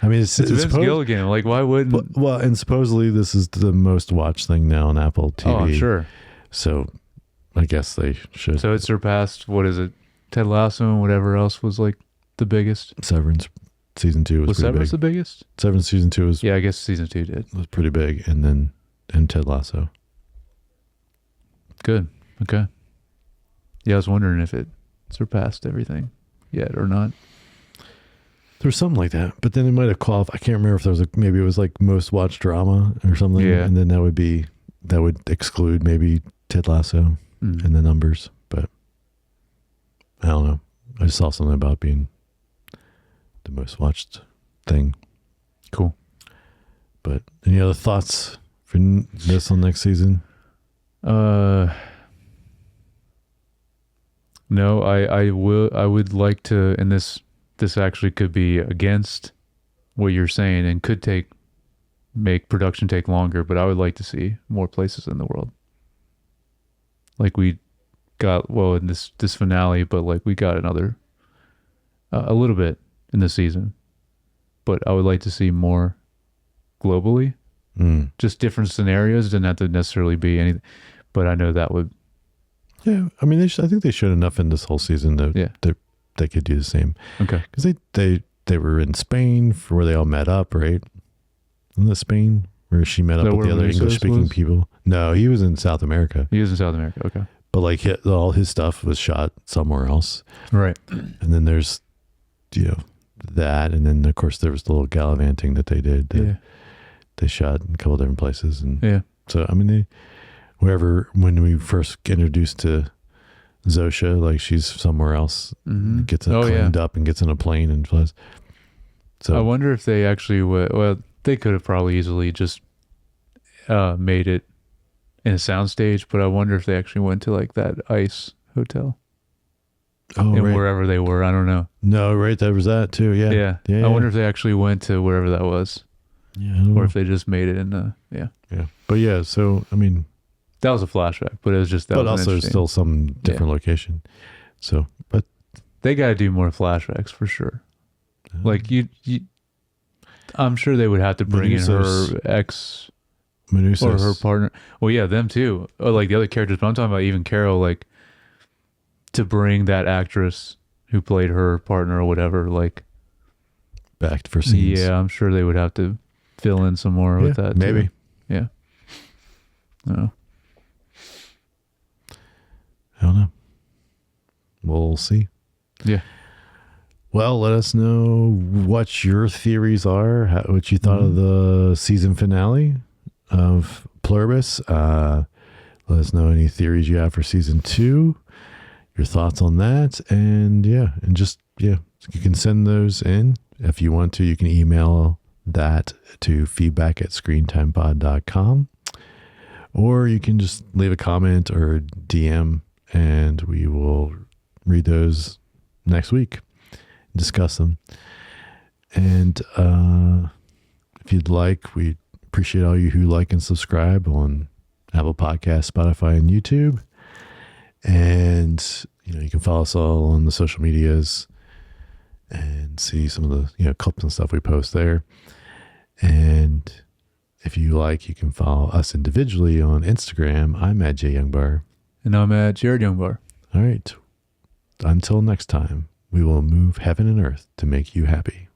I mean, it's Vince Gilligan. Like, why wouldn't? Well, and supposedly this is the most watched thing now on Apple TV. Oh, I'm sure. So I guess they should. So it surpassed, what is it? Ted Lasso and whatever else was like the biggest. Severance season 2 was pretty Severance big. The biggest? Severance season 2 was. Yeah, I guess season 2 did. Was pretty big, and Ted Lasso. Good. Okay. Yeah, I was wondering if it surpassed everything yet or not. There was something like that, but then it might have qualified. I can't remember if there was maybe it was like most watched drama or something. Yeah. And then that would exclude maybe Ted Lasso and the numbers, but I don't know. I just saw something about being the most watched thing. Cool. But any other thoughts for this on next season? No, I would like to, and this actually could be against what you're saying and could make production take longer, but I would like to see more places in the world. Like we got, well, in this finale, but like we got another, a little bit in this season, but I would like to see more globally, just different scenarios. Didn't have to necessarily be anything, but I know that would. Yeah, I mean, I think they showed enough in this whole season that they could do the same. Okay, because they were in Spain for where they all met up, right? Isn't that Spain where she met up with the other English-speaking people? No, he was in South America. He was in South America. Okay, but like all his stuff was shot somewhere else, right? And then there's, that, and then of course there was the little gallivanting that they did. They shot in a couple different places, and so I mean when we first introduced to Zosha, like she's somewhere else, gets cleaned up and gets in a plane and flies. So I wonder if they actually they could have probably easily just made it in a soundstage, but I wonder if they actually went to like that ice hotel. Oh, and right. Wherever they were, I don't know. No, right, there was that too. Yeah. I wonder if they actually went to wherever that was. Yeah, or if they just made it in yeah. But yeah, so I mean, that was a flashback, but it was just that. But was also still some different location. So, but they got to do more flashbacks for sure. Like you, I'm sure they would have to bring in her ex or her partner. Well, yeah, them too. Or like the other characters. But I'm talking about even Carol, like to bring that actress who played her partner or whatever, like back for scenes. Yeah, I'm sure they would have to fill in some more with that. Maybe. Too. Yeah. No. I don't know. We'll see. Yeah. Well, let us know what your theories are, what you thought of the season finale of Pluribus. Let us know any theories you have for season 2, your thoughts on that. And you can send those in. If you want to, you can email that to feedback@screentimepod.com, or you can just leave a comment or DM, and we will read those next week, discuss them. And if you'd like, we appreciate all you who like and subscribe on Apple Podcasts, Spotify, and YouTube. And you can follow us all on the social medias and see some of the clips and stuff we post there. And if you like, you can follow us individually on Instagram. I'm at JYoungBar. And I'm at Jared Youngbar. All right. Until next time, we will move heaven and earth to make you happy.